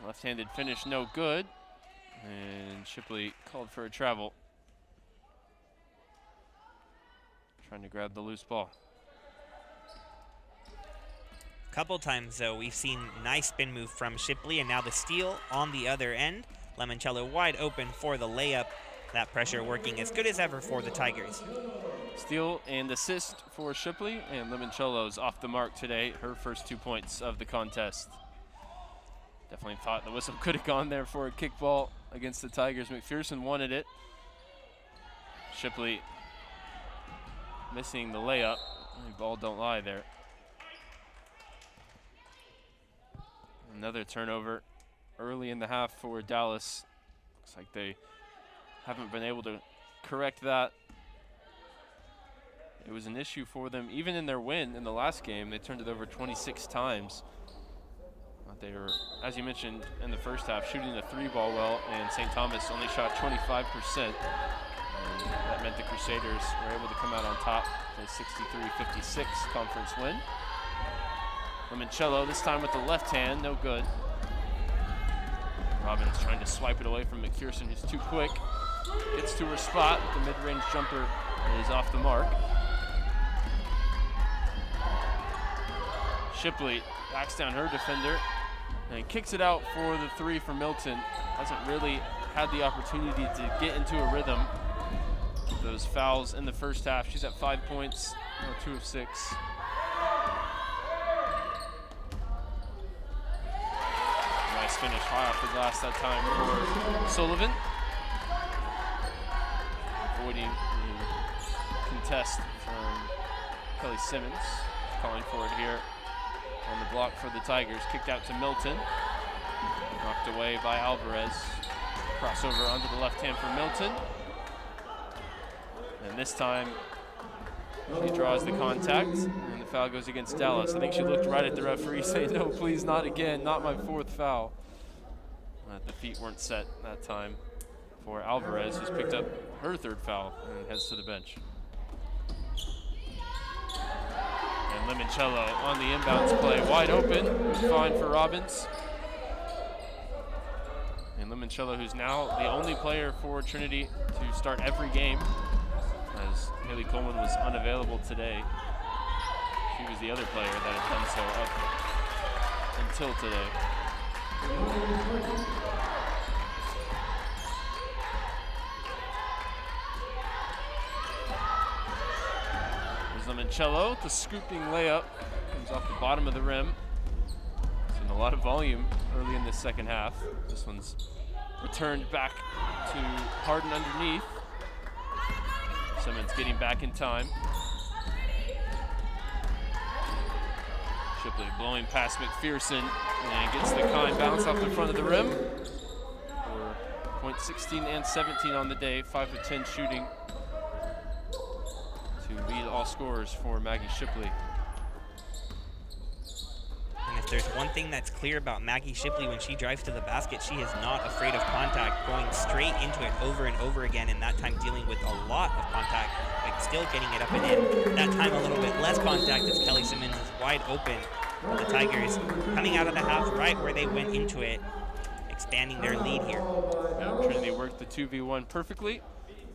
Left-handed finish, no good. And Shipley called for a travel. Trying to grab the loose ball. Couple times, though, we've seen nice spin move from Shipley, and now the steal on the other end. Limoncello wide open for the layup. That pressure working as good as ever for the Tigers. Steal and assist for Shipley, and Limoncello's off the mark today, her first 2 points of the contest. Definitely thought the whistle could have gone there for a kickball against the Tigers. McPherson wanted it. Shipley missing the layup. The ball don't lie there. Another turnover early in the half for Dallas. Looks like they haven't been able to correct that. It was an issue for them even in their win in the last game. They turned it over 26 times. They were, as you mentioned, in the first half, shooting the 3-ball well, and St. Thomas only shot 25%. And that meant the Crusaders were able to come out on top for a 63-56 conference win. Limoncello this time with the left hand, no good. Robbins trying to swipe it away from McPherson, who's too quick. Gets to her spot, but the mid-range jumper is off the mark. Shipley backs down her defender and kicks it out for the 3 for Milton. Hasn't really had the opportunity to get into a rhythm. Those fouls in the first half. She's at 5 points, 2 of 6. Nice finish high off the glass that time for Sullivan. Avoiding the contest from Kelly Simmons. Calling for it here on the block for the Tigers. Kicked out to Milton. Knocked away by Alvarez. Crossover onto the left hand for Milton. And this time she draws the contact and the foul goes against Dallas. I think she looked right at the referee saying, no, please, not again, not my 4th foul. The feet weren't set that time for Alvarez, who's picked up her 3rd foul and heads to the bench. And Limoncello on the inbounds play, wide open, fine for Robbins. And Limoncello, who's now the only player for Trinity to start every game, as Haley Coleman was unavailable today. She was the other player that had done so up until today. Limoncello, the scooping layup, comes off the bottom of the rim. Seen a lot of volume early in this second half. This one's returned back to Harden underneath. Simmons getting back in time. Shipley blowing past McPherson and gets the kind bounce off the front of the rim for points 16 and 17 on the day, 5 of 10 shooting to lead all scorers for Maggie Shipley. And if there's one thing that's clear about Maggie Shipley when she drives to the basket, she is not afraid of contact, going straight into it over and over again, and that time dealing with a lot of contact, but still getting it up and in. That time a little bit less contact as Kelly Simmons is wide open. But the Tigers coming out of the half right where they went into it, expanding their lead here. Yeah, Trinity worked the 2v1 perfectly.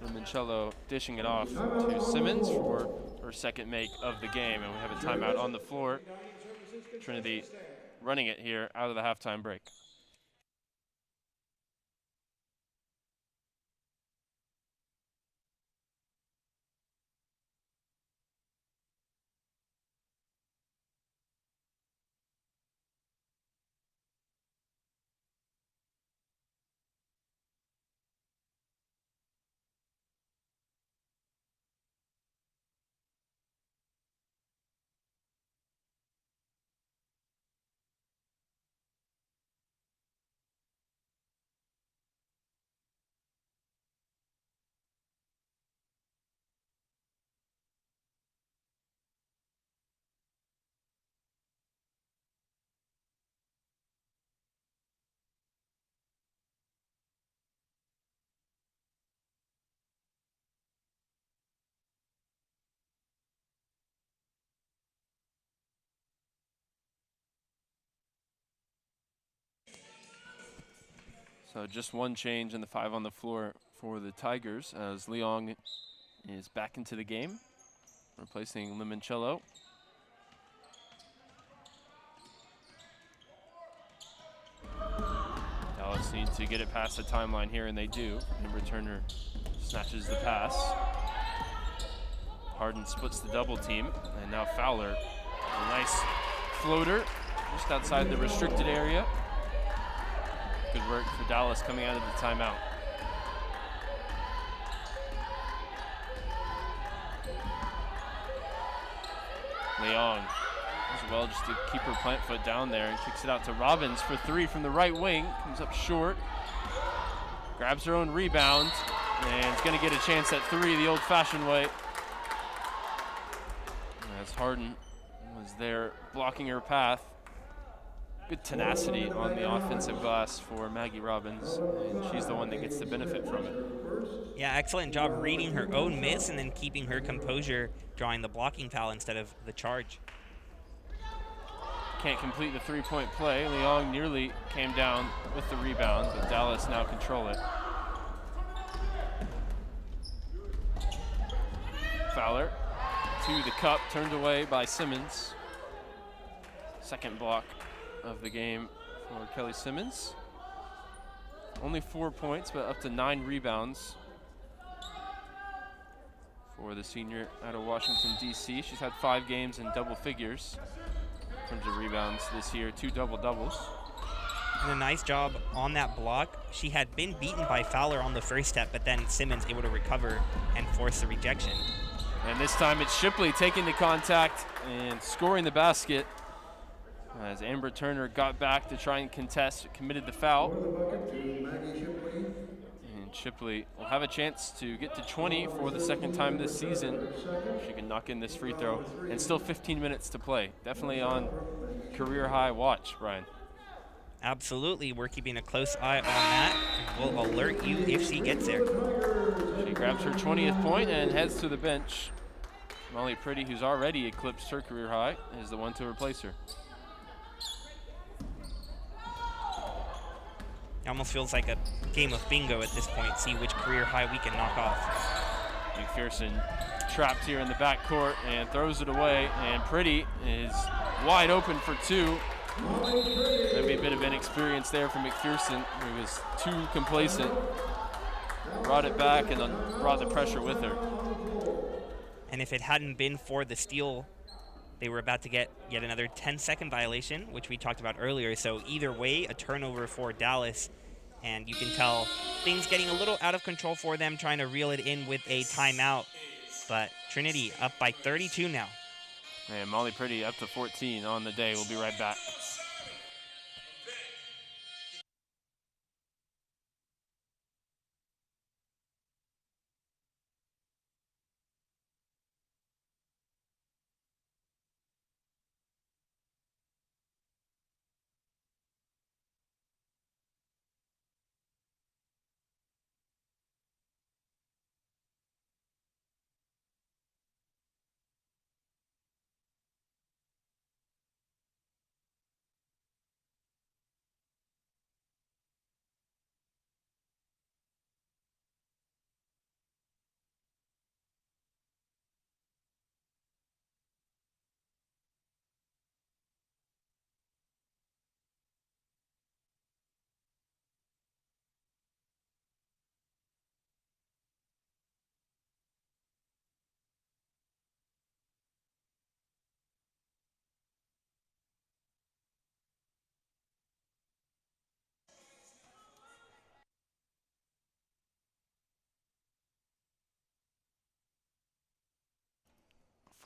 Limoncello dishing it off to Simmons for her second make of the game, and we have a timeout on the floor. Trinity running it here out of the halftime break. So just one change in the 5 on the floor for the Tigers as Leong is back into the game, replacing Limoncello. Dallas needs to get it past the timeline here, and they do. And returner snatches the pass. Harden splits the double team, and now Fowler. A nice floater just outside the restricted area. Good work for Dallas coming out of the timeout. Leong as well, just to keep her plant foot down there, and kicks it out to Robbins for 3 from the right wing. Comes up short, grabs her own rebound, and is going to get a chance at 3 the old-fashioned way. As Harden was there blocking her path. Good tenacity on the offensive glass for Maggie Robbins, and she's the one that gets the benefit from it. Yeah, excellent job reading her own miss and then keeping her composure, drawing the blocking foul instead of the charge. Can't complete the 3-point play. Leong nearly came down with the rebound, but Dallas now control it. Fowler to the cup, turned away by Simmons. Second block of the game for Kelly Simmons. Only 4 points, but up to 9 rebounds for the senior out of Washington, D.C. She's had 5 games in double figures in terms of rebounds this year, 2 double-doubles. And a nice job on that block. She had been beaten by Fowler on the first step, but then Simmons able to recover and force the rejection. And this time it's Shipley taking the contact and scoring the basket as Amber Turner got back to try and contest, committed the foul. And Shipley will have a chance to get to 20 for the second time this season. She can knock in this free throw, and still 15 minutes to play. Definitely on career high watch, Brian. Absolutely, we're keeping a close eye on that. We'll alert you if she gets there. She grabs her 20th point and heads to the bench. Molly Pretty, who's already eclipsed her career high, is the one to replace her. It almost feels like a game of bingo at this point, see which career high we can knock off. McPherson trapped here in the backcourt and throws it away, and Pretty is wide open for 2. Maybe a bit of inexperience there from McPherson, who was too complacent. Brought it back and then brought the pressure with her. And if it hadn't been for the steal, they were about to get yet another 10-second violation, which we talked about earlier. So either way, a turnover for Dallas. And you can tell things getting a little out of control for them, trying to reel it in with a timeout. But Trinity up by 32 now. And Molly Pretty up to 14 on the day. We'll be right back.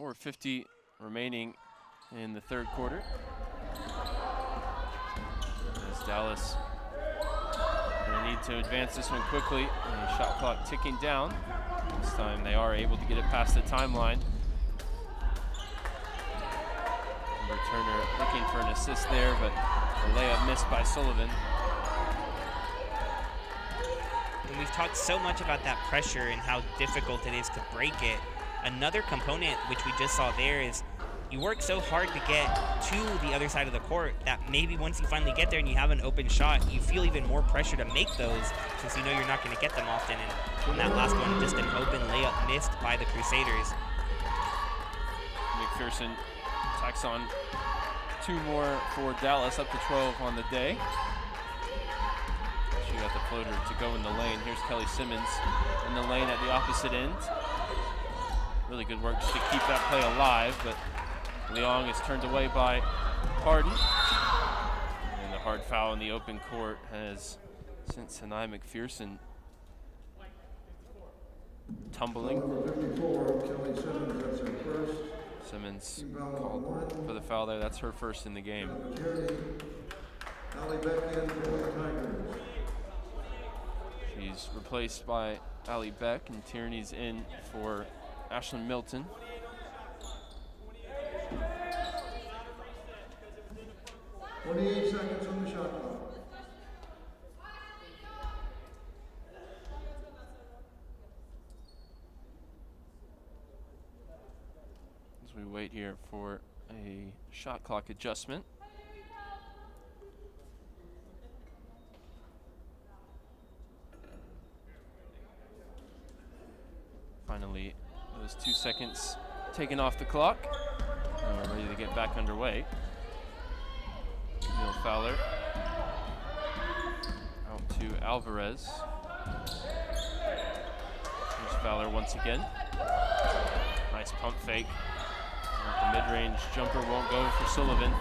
4:50 remaining in the third quarter. As Dallas gonna need to advance this one quickly. And the shot clock ticking down. This time they are able to get it past the timeline. Turner looking for an assist there, but a layup missed by Sullivan. And we've talked so much about that pressure and how difficult it is to break it. Another component, which we just saw there, is you work so hard to get to the other side of the court that maybe once you finally get there and you have an open shot, you feel even more pressure to make those since you know you're not going to get them often. And on that last one, just an open layup missed by the Crusaders. McPherson tacks on 2 more for Dallas, up to 12 on the day. She got the floater to go in the lane. Here's Kelly Simmons in the lane at the opposite end. Really good work just to keep that play alive, but Leong is turned away by Harden. And the hard foul in the open court has sent Sanai McPherson tumbling. Number 54, Kelly Simmons, that's her first. Simmons called for the foul there. That's her first in the game. Trinity, Allie Beck in for the Tigers. She's replaced by Allie Beck, and Tierney's in for Ashlyn Milton. .28 seconds on the shot clock. As we wait here for a shot clock adjustment. Finally, those 2 seconds taken off the clock. And we're ready to get back underway. Neil Fowler out to Alvarez. Here's Fowler once again. Nice pump fake. The mid-range jumper won't go for Sullivan.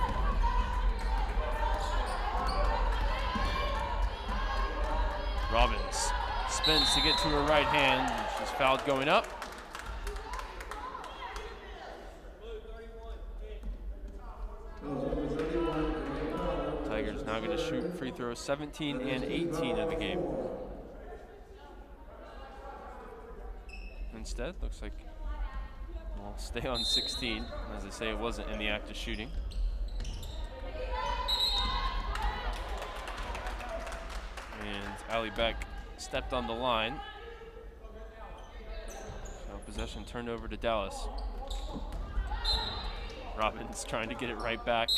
Robbins spins to get to her right hand. She's fouled going up. Tigers now going to shoot free throws 17 and 18 of the game. Instead, looks like we'll stay on 16. As I say, it wasn't in the act of shooting. And Allie Beck stepped on the line. So possession turned over to Dallas. Robbins trying to get it right back.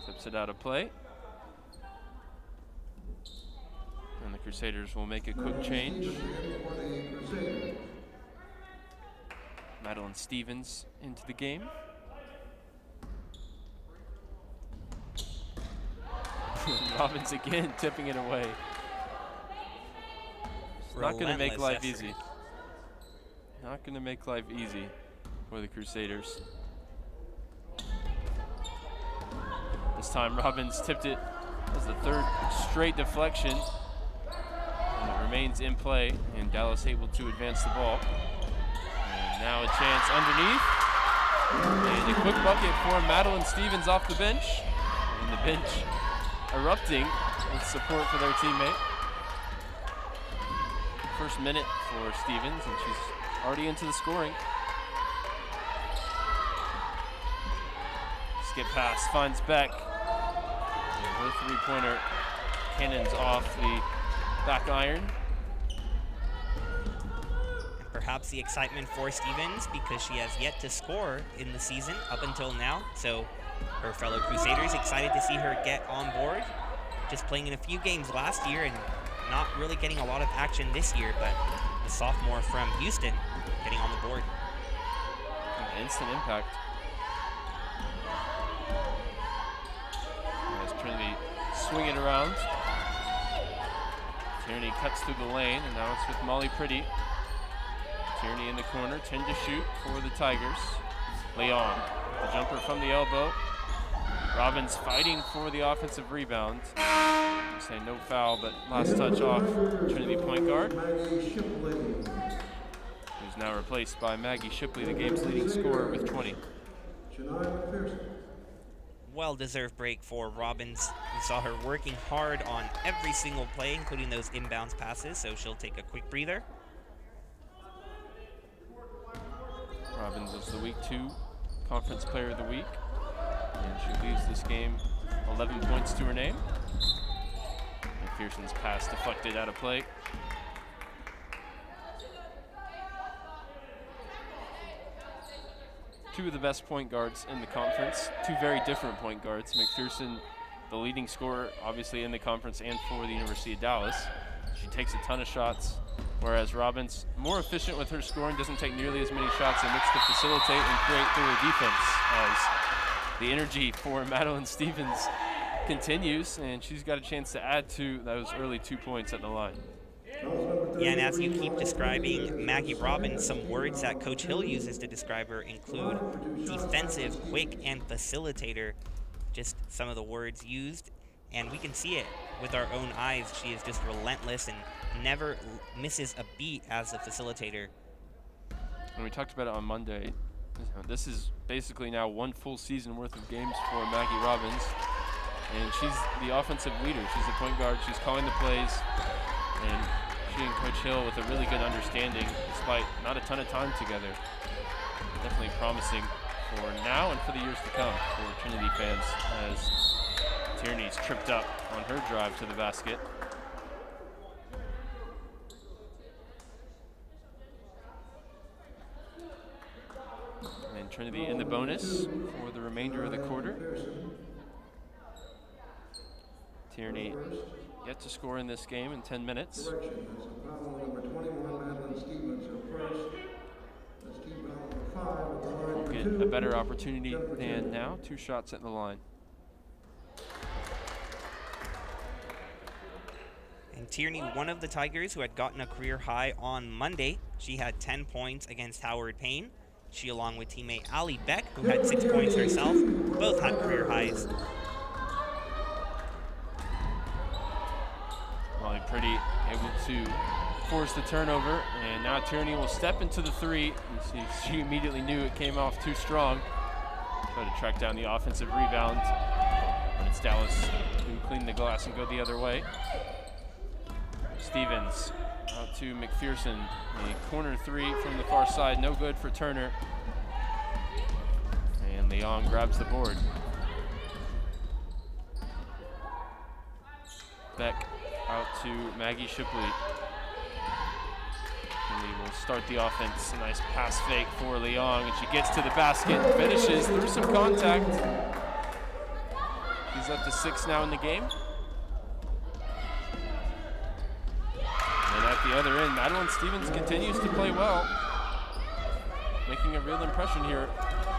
Tips it out of play. And the Crusaders will make a quick change. Madeline Stevens into the game. Robbins again tipping it away. Not going to make life easy. Not going to make life easy for the Crusaders. This time Robbins tipped it as the 3rd straight deflection. And it remains in play, and Dallas able to advance the ball. And now a chance underneath. And a quick bucket for Madeline Stevens off the bench. And the bench erupting with support for their teammate. First minute for Stevens, and she's already into the scoring. Skip pass finds Beck. And her 3-pointer cannons off the back iron. Perhaps the excitement for Stevens because she has yet to score in the season up until now. So her fellow Crusaders excited to see her get on board. Just playing in a few games last year and not really getting a lot of action this year, but the sophomore from Houston getting on the board. An instant impact. As Trinity swing it around. Tierney cuts through the lane, and now it's with Molly Pretty. Tierney in the corner, 10 to shoot for the Tigers. Leon, the jumper from the elbow. Robbins fighting for the offensive rebound. I say no foul, but last touch off Trinity point guard. Who's now replaced by Maggie Shipley, the game's leading scorer with 20. Shania McPherson. Well-deserved break for Robbins. We saw her working hard on every single play, including those inbounds passes, so she'll take a quick breather. Robbins is the Week 2 Conference Player of the Week, and she leaves this game 11 points to her name. McPherson's pass deflected out of play. Two of the best point guards in the conference, two very different point guards. McPherson, the leading scorer, obviously in the conference and for the University of Dallas. She takes a ton of shots, whereas Robbins, more efficient with her scoring, doesn't take nearly as many shots and looks to facilitate and create through her defense as the energy for Madeline Stevens continues, and she's got a chance to add to those early 2 points at the line. Yeah, and as you keep describing Maggie Robbins, some words that Coach Hill uses to describe her include defensive, quick, and facilitator. Just some of the words used, and we can see it with our own eyes. She is just relentless and never misses a beat as a facilitator. And we talked about it on Monday. This is basically now one full season worth of games for Maggie Robbins, and she's the offensive leader. She's the point guard. She's calling the plays, and she and Coach Hill with a really good understanding, despite not a ton of time together. Definitely promising for now and for the years to come for Trinity fans, as Tierney's tripped up on her drive to the basket. And Trinity in the bonus for the remainder of the quarter. Tierney yet to score in this game in 10 minutes. Correction, that's foul number 21, Madeline Stevens, her first. That's team foul number 5 at the line Won't for get 2. a better opportunity than now. 2 shots at the line. And Tierney, one of the Tigers who had gotten a career high on Monday. She had 10 points against Howard Payne. She, along with teammate Allie Beck, who had 6 points herself, both had career highs. Molly Pretty able to force the turnover, and now Tierney will step into the 3. She immediately knew it came off too strong. Try to track down the offensive rebound, but it's Dallas who clean the glass and go the other way. Stevens out to McPherson. A corner 3 from the far side, no good for Turner. And Leon grabs the board. Beck out to Maggie Shipley. And he will start the offense. A nice pass fake for Leong, and she gets to the basket and finishes through some contact. He's up to 6 now in the game. And at the other end, Madeline Stevens continues to play well, making a real impression here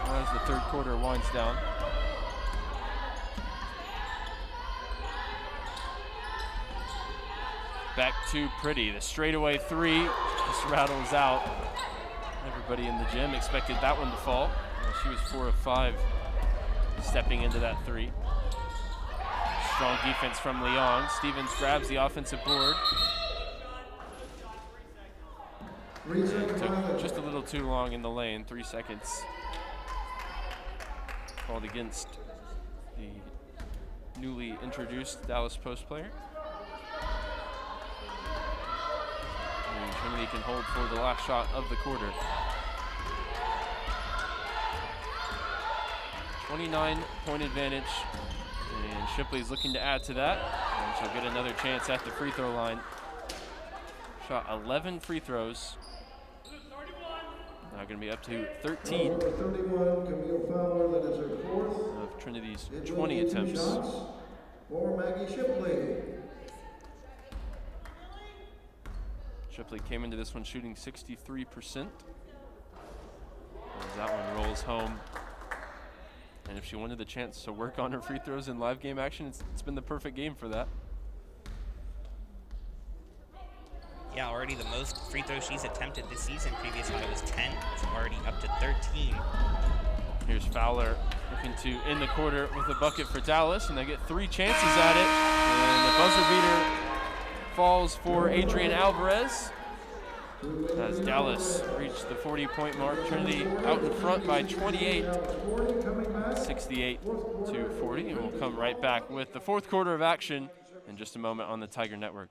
as the third quarter winds down. Back to Pretty, the straightaway 3 just rattles out. Everybody in the gym expected that one to fall. She was 4 of 5 stepping into that 3. Strong defense from Leong. Stevens grabs the offensive board. It took just a little too long in the lane, 3 seconds. Called against the newly introduced Dallas Post player. And Trinity can hold for the last shot of the quarter. 29-point advantage, and Shipley's looking to add to that, and she'll get another chance at the free throw line. Shot 11 free throws. Now going to be up to 13 Number 31, Camille Fowler, that is her 4th. of Trinity's It 20 will be 2 attempts. shots for Maggie Shipley. Shipley came into this one shooting 63%. As that one rolls home. And if she wanted the chance to work on her free throws in live game action, it's been the perfect game for that. Yeah, already the most free throws she's attempted this season. Previous high was 10. It's already up to 13. Here's Fowler looking to end the quarter with a bucket for Dallas, and they get 3 chances at it. And the buzzer beater falls for Adrian Alvarez. As Dallas reached the 40-point mark, Trinity out in front by 28, 68-40, and we'll come right back with the fourth quarter of action in just a moment on the Tiger Network.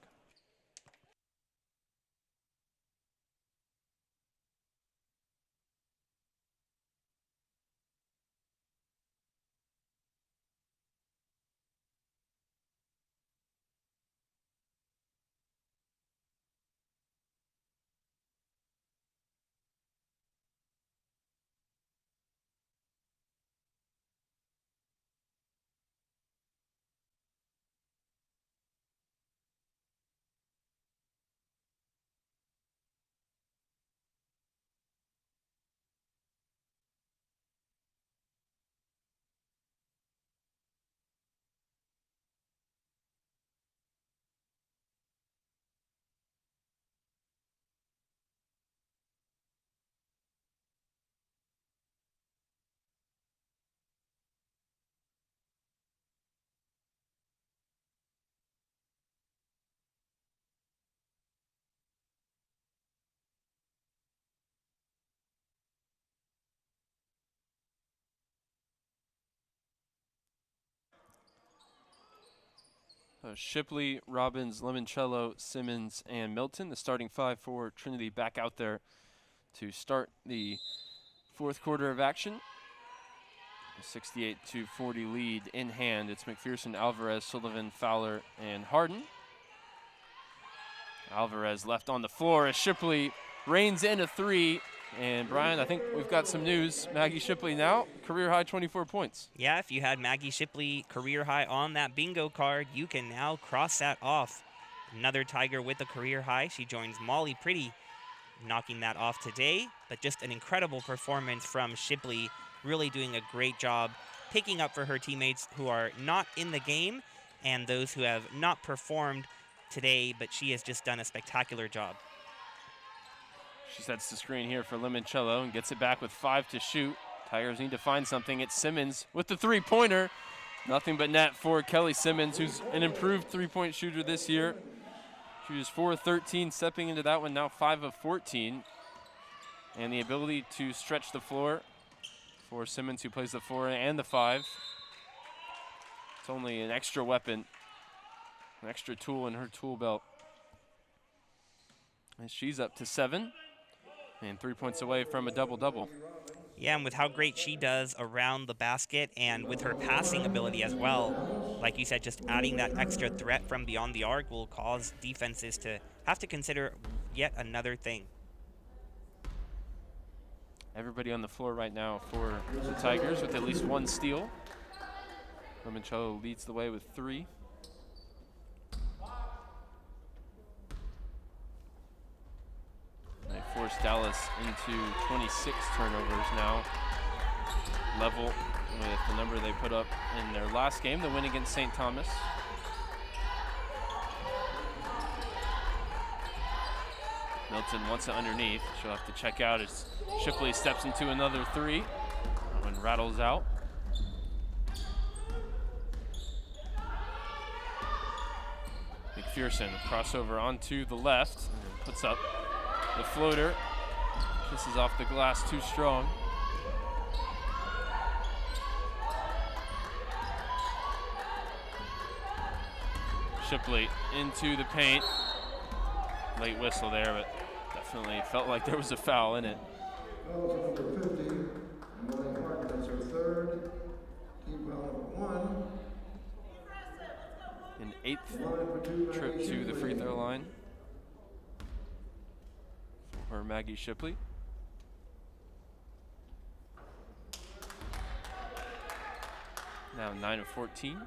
Shipley, Robbins, Limoncello, Simmons, and Milton, the starting five for Trinity, back out there to start the fourth quarter of action. A 68-40 lead in hand. It's McPherson, Alvarez, Sullivan, Fowler, and Harden. Alvarez left on the floor as Shipley reins in a three. And Brian, I think we've got some news. Maggie Shipley now, career high 24 points. Yeah, if you had Maggie Shipley career high on that bingo card, you can now cross that off. Another Tiger with a career high. She joins Molly Pretty, knocking that off today. But just an incredible performance from Shipley, really doing a great job picking up for her teammates who are not in the game and those who have not performed today, but she has just done a spectacular job. She sets the screen here for Limoncello and gets it back with 5 to shoot. Tigers need to find something. It's Simmons with the three-pointer. Nothing but net for Kelly Simmons, who's an improved three-point shooter this year. She was 4 of 13, stepping into that one, now 5 of 14. And the ability to stretch the floor for Simmons, who plays the 4 and the 5. It's only an extra weapon, an extra tool in her tool belt. And she's up to 7. And 3 points away from a double-double. Yeah, and with how great she does around the basket and with her passing ability as well, like you said, just adding that extra threat from beyond the arc will cause defenses to have to consider yet another thing. Everybody on the floor right now for the Tigers with at least one steal. Limoncello leads the way with 3. They force Dallas into 26 turnovers now, level with the number they put up in their last game, the win against St. Thomas. Milton wants it underneath. She'll have to check out as Shipley steps into another 3. That one rattles out. McPherson crossover onto the left and puts up the floater. Kisses off the glass too strong. Shipley into the paint. Late whistle there, but definitely felt like there was a foul in it. Foul to number 50, Emily Harden is her third. Team foul number 1. An 8th trip to the free throw line for Maggie Shipley. Now 9 of 14.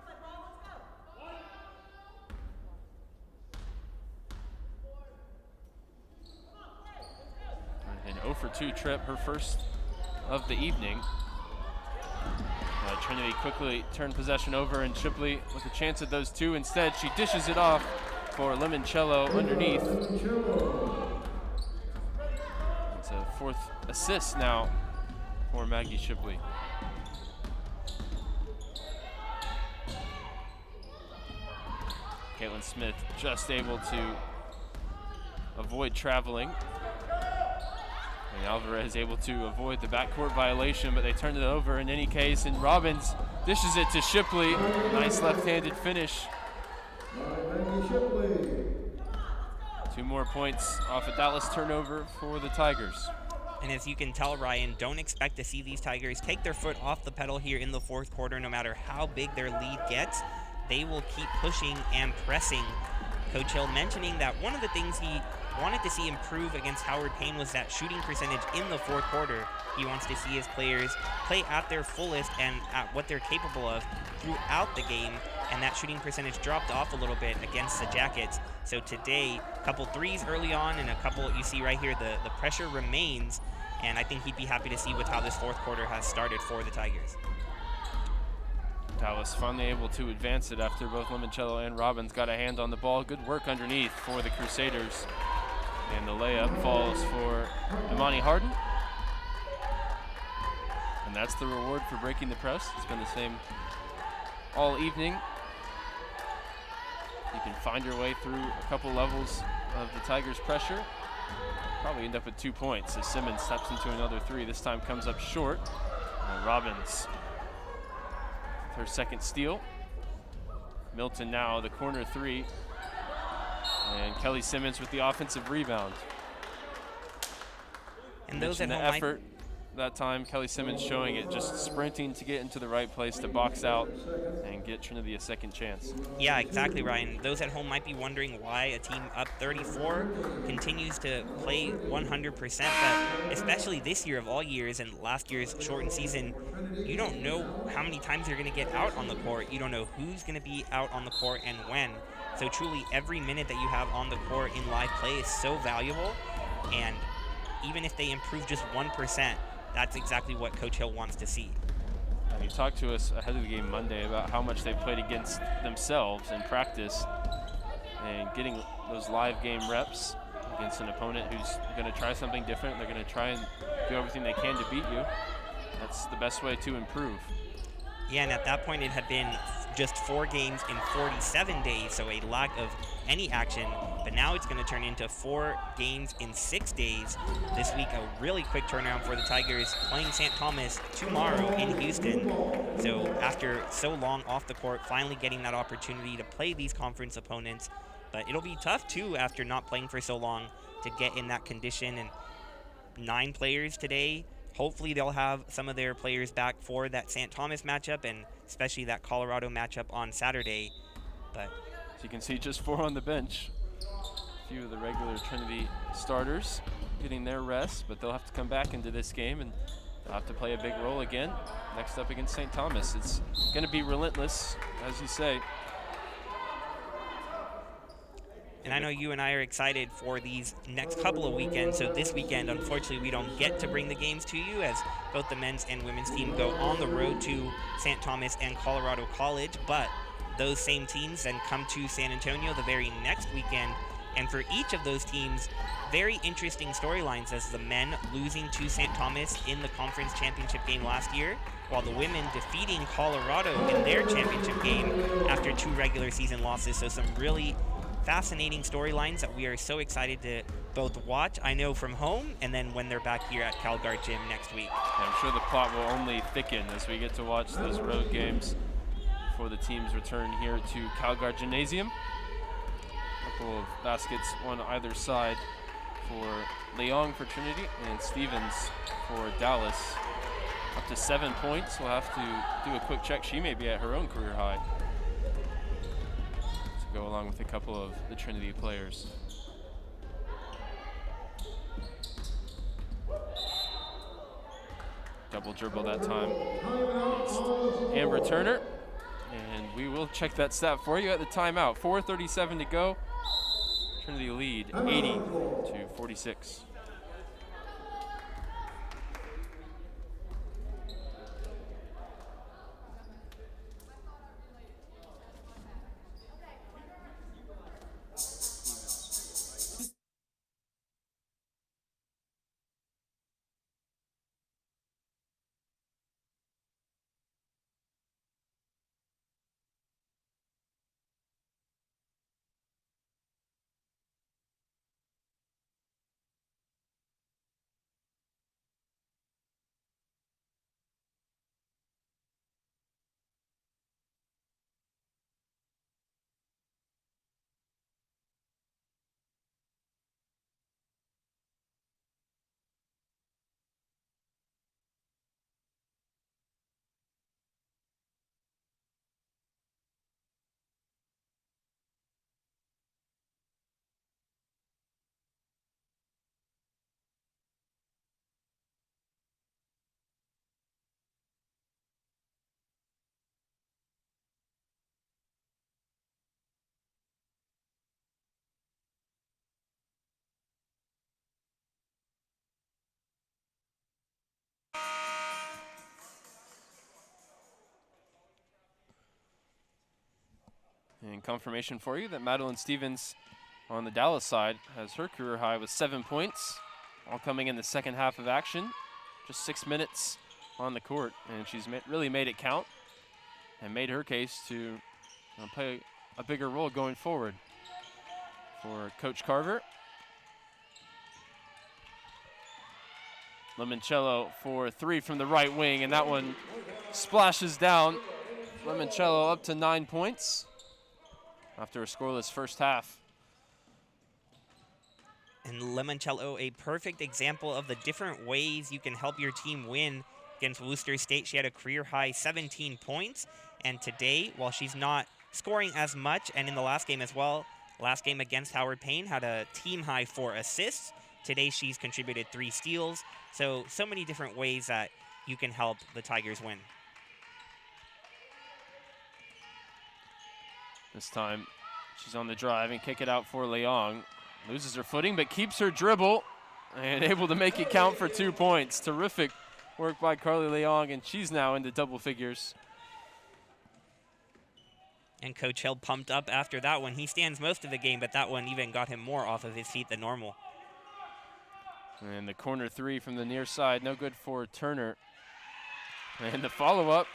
An 0 for 2 trip, her first of the evening. Trinity quickly turned possession over, and Shipley with a chance at those 2. Instead, she dishes it off for Limoncello underneath. It's a 4th assist now for Maggie Shipley. Caitlin Smith just able to avoid traveling And Alvarez able to avoid the backcourt violation, but they turned it over in any case, and Robbins dishes it to Shipley. Nice left-handed finish. Maggie Shipley. 2 more points off a Dallas turnover for the Tigers. And as you can tell, Ryan, don't expect to see these Tigers take their foot off the pedal here in the fourth quarter. No matter how big their lead gets, they will keep pushing and pressing. Coach Hill mentioning that one of the things he wanted to see improve against Howard Payne was that shooting percentage in the fourth quarter. He wants to see his players play at their fullest and at what they're capable of throughout the game, and that shooting percentage dropped off a little bit against the Jackets. So today, a couple threes early on and a couple, you see right here, the pressure remains, and I think he'd be happy to see with how this fourth quarter has started for the Tigers. Dallas finally able to advance it after both Limoncello and Robbins got a hand on the ball. Good work underneath for the Crusaders. And the layup falls for Imani Harden. And that's the reward for breaking the press. It's been the same all evening. You can find your way through a couple levels of the Tigers' pressure. Probably end up with 2 points as Simmons steps into another three. This time comes up short. And Robbins with her second steal. Milton now the corner three. And Kelly Simmons with the offensive rebound. And those at the home effort that time, Kelly Simmons showing it, just sprinting to get into the right place to box out and get Trinity a second chance. Yeah, exactly, Ryan. Those at home might be wondering why a team up 34 continues to play 100%, but especially this year of all years and last year's shortened season, you don't know how many times you're going to get out on the court. You don't know who's going to be out on the court and when. So truly, every minute that you have on the court in live play is so valuable, and even if they improve just 1%, that's exactly what Coach Hill wants to see. And he talked to us ahead of the game Monday about how much they played against themselves in practice and getting those live game reps against an opponent who's going to try something different. They're going to try and do everything they can to beat you. That's the best way to improve. Yeah, and at that point it had been just 4 games in 47 days, so a lack of any action. But now it's going to turn into 4 games in 6 days. This week, a really quick turnaround for the Tigers, playing St. Thomas tomorrow in Houston. So after so long off the court, finally getting that opportunity to play these conference opponents. But it'll be tough, too, after not playing for so long to get in that condition. And 9 players today. Hopefully they'll have some of their players back for that St. Thomas matchup and especially that Colorado matchup on Saturday. But as you can see, just 4 on the bench. A few of the regular Trinity starters getting their rest, but they'll have to come back into this game and they'll have to play a big role again next up against St. Thomas. It's going to be relentless, as you say. And I know you and I are excited for these next couple of weekends. So this weekend, unfortunately, we don't get to bring the games to you as both the men's and women's team go on the road to St. Thomas and Colorado College. But those same teams then come to San Antonio the very next weekend. And for each of those teams, very interesting storylines as the men losing to St. Thomas in the conference championship game last year, while the women defeating Colorado in their championship game after 2 regular season losses. So some really fascinating storylines that we are so excited to both watch, I know from home, and then when they're back here at CalGuard Gym next week. I'm sure the plot will only thicken as we get to watch those road games before the teams return here to CalGuard Gymnasium. A couple of baskets on either side for Leong for Trinity and Stevens for Dallas. Up to 7 points. We'll have to do a quick check. She may be at her own career high. Go along with a couple of the Trinity players. Double dribble that time. Amber Turner. And we will check that stat for you at the timeout. 4:37 to go. Trinity lead 80-46. And confirmation for you that Madeline Stevens on the Dallas side has her career high with 7 points, all coming in the second half of action. Just 6 minutes on the court, and she's really made it count and made her case to play a bigger role going forward for Coach Carver. Limoncello for 3 from the right wing, and that one splashes down. Limoncello up to 9 points after a scoreless first half. And Limoncello, a perfect example of the different ways you can help your team win. Against Worcester State, she had a career-high 17 points. And today, while she's not scoring as much, and in the last game as well, last game against Howard Payne had a team-high 4 assists. Today, she's contributed 3 steals. So many different ways that you can help the Tigers win. This time, she's on the drive and kick it out for Leong. Loses her footing, but keeps her dribble and able to make it count for 2 points. Terrific work by Carly Leong, and she's now into double figures. And Coach Hill pumped up after that one. He stands most of the game, but that one even got him more off of his feet than normal. And the corner 3 from the near side, no good for Turner. And the follow-up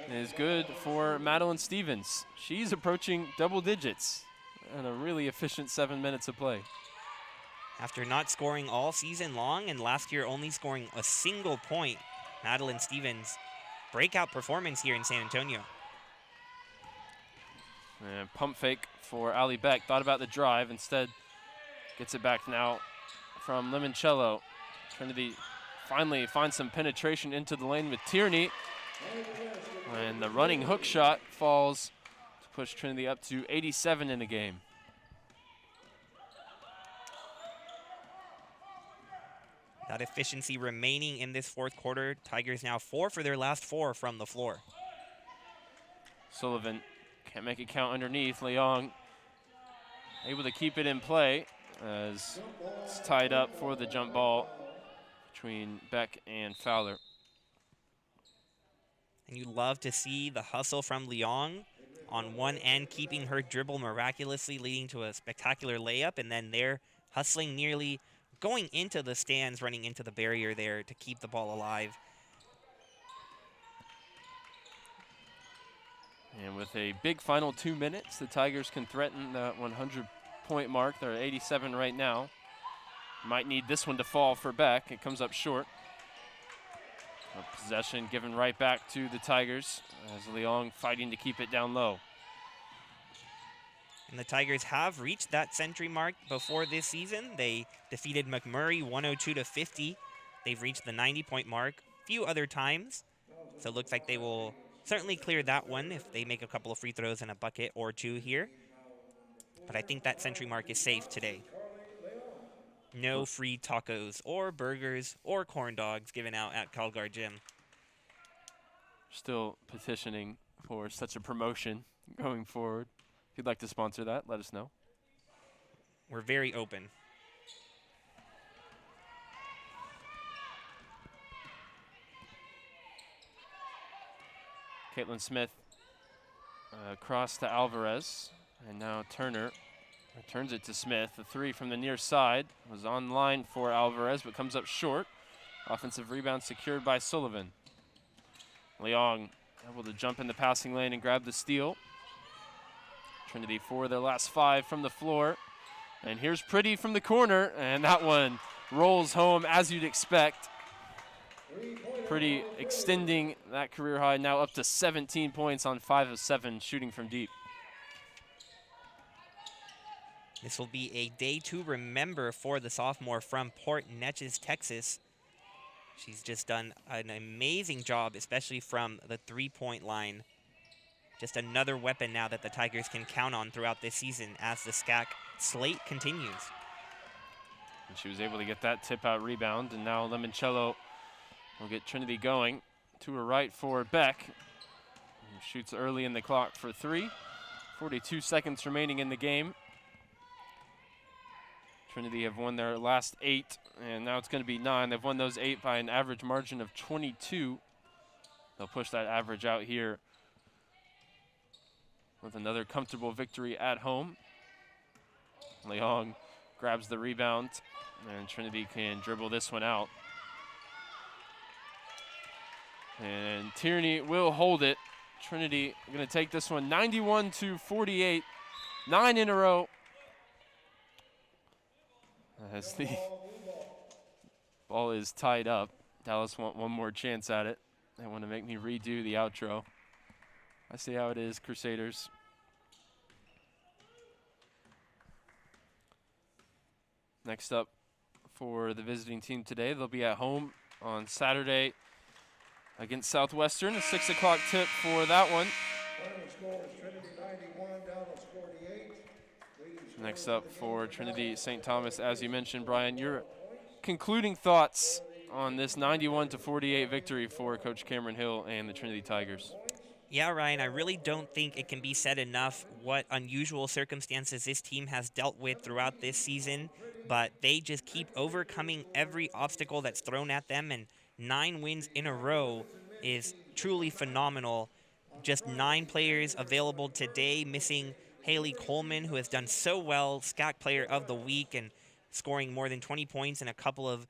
is good for Madeline Stevens. She's approaching double digits and a really efficient 7 minutes of play. After not scoring all season long and last year only scoring a single point, Madeline Stevens, breakout performance here in San Antonio. And pump fake for Ali Beck. Thought about the drive, instead gets it back now from Limoncello. Trinity finally finds some penetration into the lane with Tierney. And the running hook shot falls to push Trinity up to 87 in the game. That efficiency remaining in this fourth quarter. Tigers now 4 for their last 4 from the floor. Sullivan can't make it count underneath. Leong able to keep it in play as it's tied up for the jump ball between Beck and Fowler. And you love to see the hustle from Leong on one end, keeping her dribble miraculously, leading to a spectacular layup, and then they're hustling nearly going into the stands, running into the barrier there to keep the ball alive. And with a big final 2 minutes, the Tigers can threaten the 100-point mark. They're at 87 right now. Might need this one to fall for Beck. It comes up short. A possession given right back to the Tigers as Leong fighting to keep it down low. And the Tigers have reached that century mark before this season. They defeated McMurray 102-50. They've reached the 90-point mark a few other times. So it looks like they will certainly clear that one if they make a couple of free throws and a bucket or 2 here. But I think that century mark is safe today. No free tacos or burgers or corn dogs given out at Calgar Gym. Still petitioning for such a promotion going forward. If you'd like to sponsor that, let us know. We're very open. Caitlin Smith across to Alvarez, and now Turner returns it to Smith. The 3 from the near side was on line for Alvarez, but comes up short. Offensive rebound secured by Sullivan. Leong able to jump in the passing lane and grab the steal. Trinity 4 their last 5 from the floor. And here's Pretty from the corner, and that one rolls home as you'd expect. Pretty extending that career high, now up to 17 points on 5 of 7 shooting from deep. This will be a day to remember for the sophomore from Port Neches, Texas. She's just done an amazing job, especially from the three-point line. Just another weapon now that the Tigers can count on throughout this season as the SCAC slate continues. And she was able to get that tip-out rebound, and now Limoncello will get Trinity going. To her right for Beck, who shoots early in the clock for 3. 42 seconds remaining in the game. Trinity have won their last 8, and now it's going to be 9. They've won those 8 by an average margin of 22. They'll push that average out here with another comfortable victory at home. Leong grabs the rebound, and Trinity can dribble this one out. And Tierney will hold it. Trinity going to take this one 91-48, 9 in a row. As the ball is tied up, Dallas want one more chance at it. They want to make me redo the outro. I see how it is, Crusaders. Next up for the visiting team today, they'll be at home on Saturday against Southwestern. A 6 o'clock tip for that one. Final score is Trinity 91, Dallas 48. Next up for Trinity St. Thomas, as you mentioned, Brian, your concluding thoughts on this 91-48 victory for Coach Cameron Hill and the Trinity Tigers. Yeah, Ryan, I really don't think it can be said enough what unusual circumstances this team has dealt with throughout this season, but they just keep overcoming every obstacle that's thrown at them, and 9 wins in a row is truly phenomenal. Just 9 players available today, missing Haley Coleman, who has done so well, SCAC Player of the Week, and scoring more than 20 points in a couple of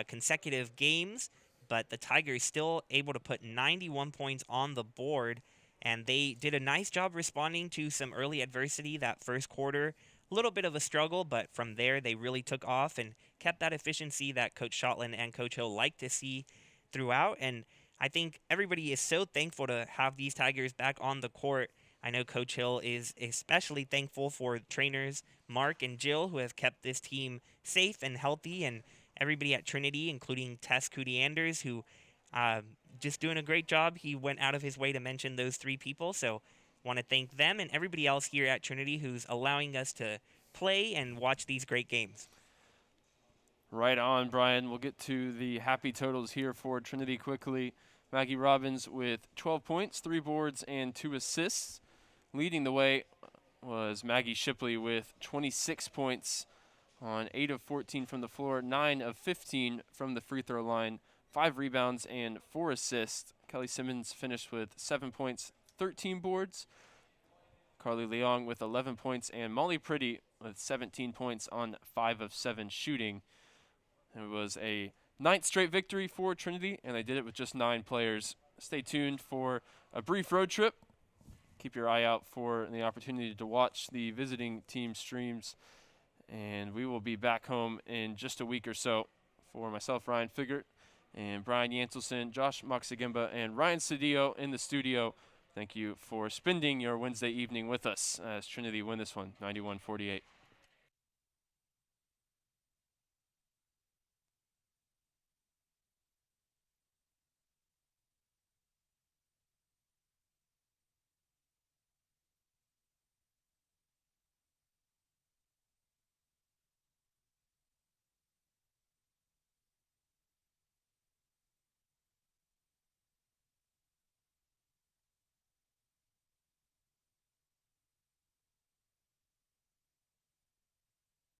consecutive games. But the Tigers still able to put 91 points on the board, and they did a nice job responding to some early adversity that first quarter. A little bit of a struggle, but from there they really took off and kept that efficiency that Coach Shotland and Coach Hill like to see throughout. And I think everybody is so thankful to have these Tigers back on the court. I know Coach Hill is especially thankful for trainers Mark and Jill, who have kept this team safe and healthy, and everybody at Trinity, including Tess Cootie-Anders, who just doing a great job. He went out of his way to mention those 3 people, so want to thank them and everybody else here at Trinity who's allowing us to play and watch these great games. Right on, Brian. We'll get to the happy totals here for Trinity quickly. Maggie Robbins with 12 points, 3 boards, and 2 assists. Leading the way was Maggie Shipley with 26 points on 8 of 14 from the floor, 9 of 15 from the free throw line, 5 rebounds and 4 assists. Kelly Simmons finished with 7 points, 13 boards. Carly Leong with 11 points, and Molly Pretty with 17 points on 5 of 7 shooting. It was a 9th straight victory for Trinity, and they did it with just 9 players. Stay tuned for a brief road trip. Keep your eye out for the opportunity to watch the visiting team streams. And we will be back home in just a week or so. For myself, Ryan Figert, and Brian Yantelson, Josh Moxagimba, and Ryan Cedillo in the studio, thank you for spending your Wednesday evening with us as Trinity win this one, 91-48.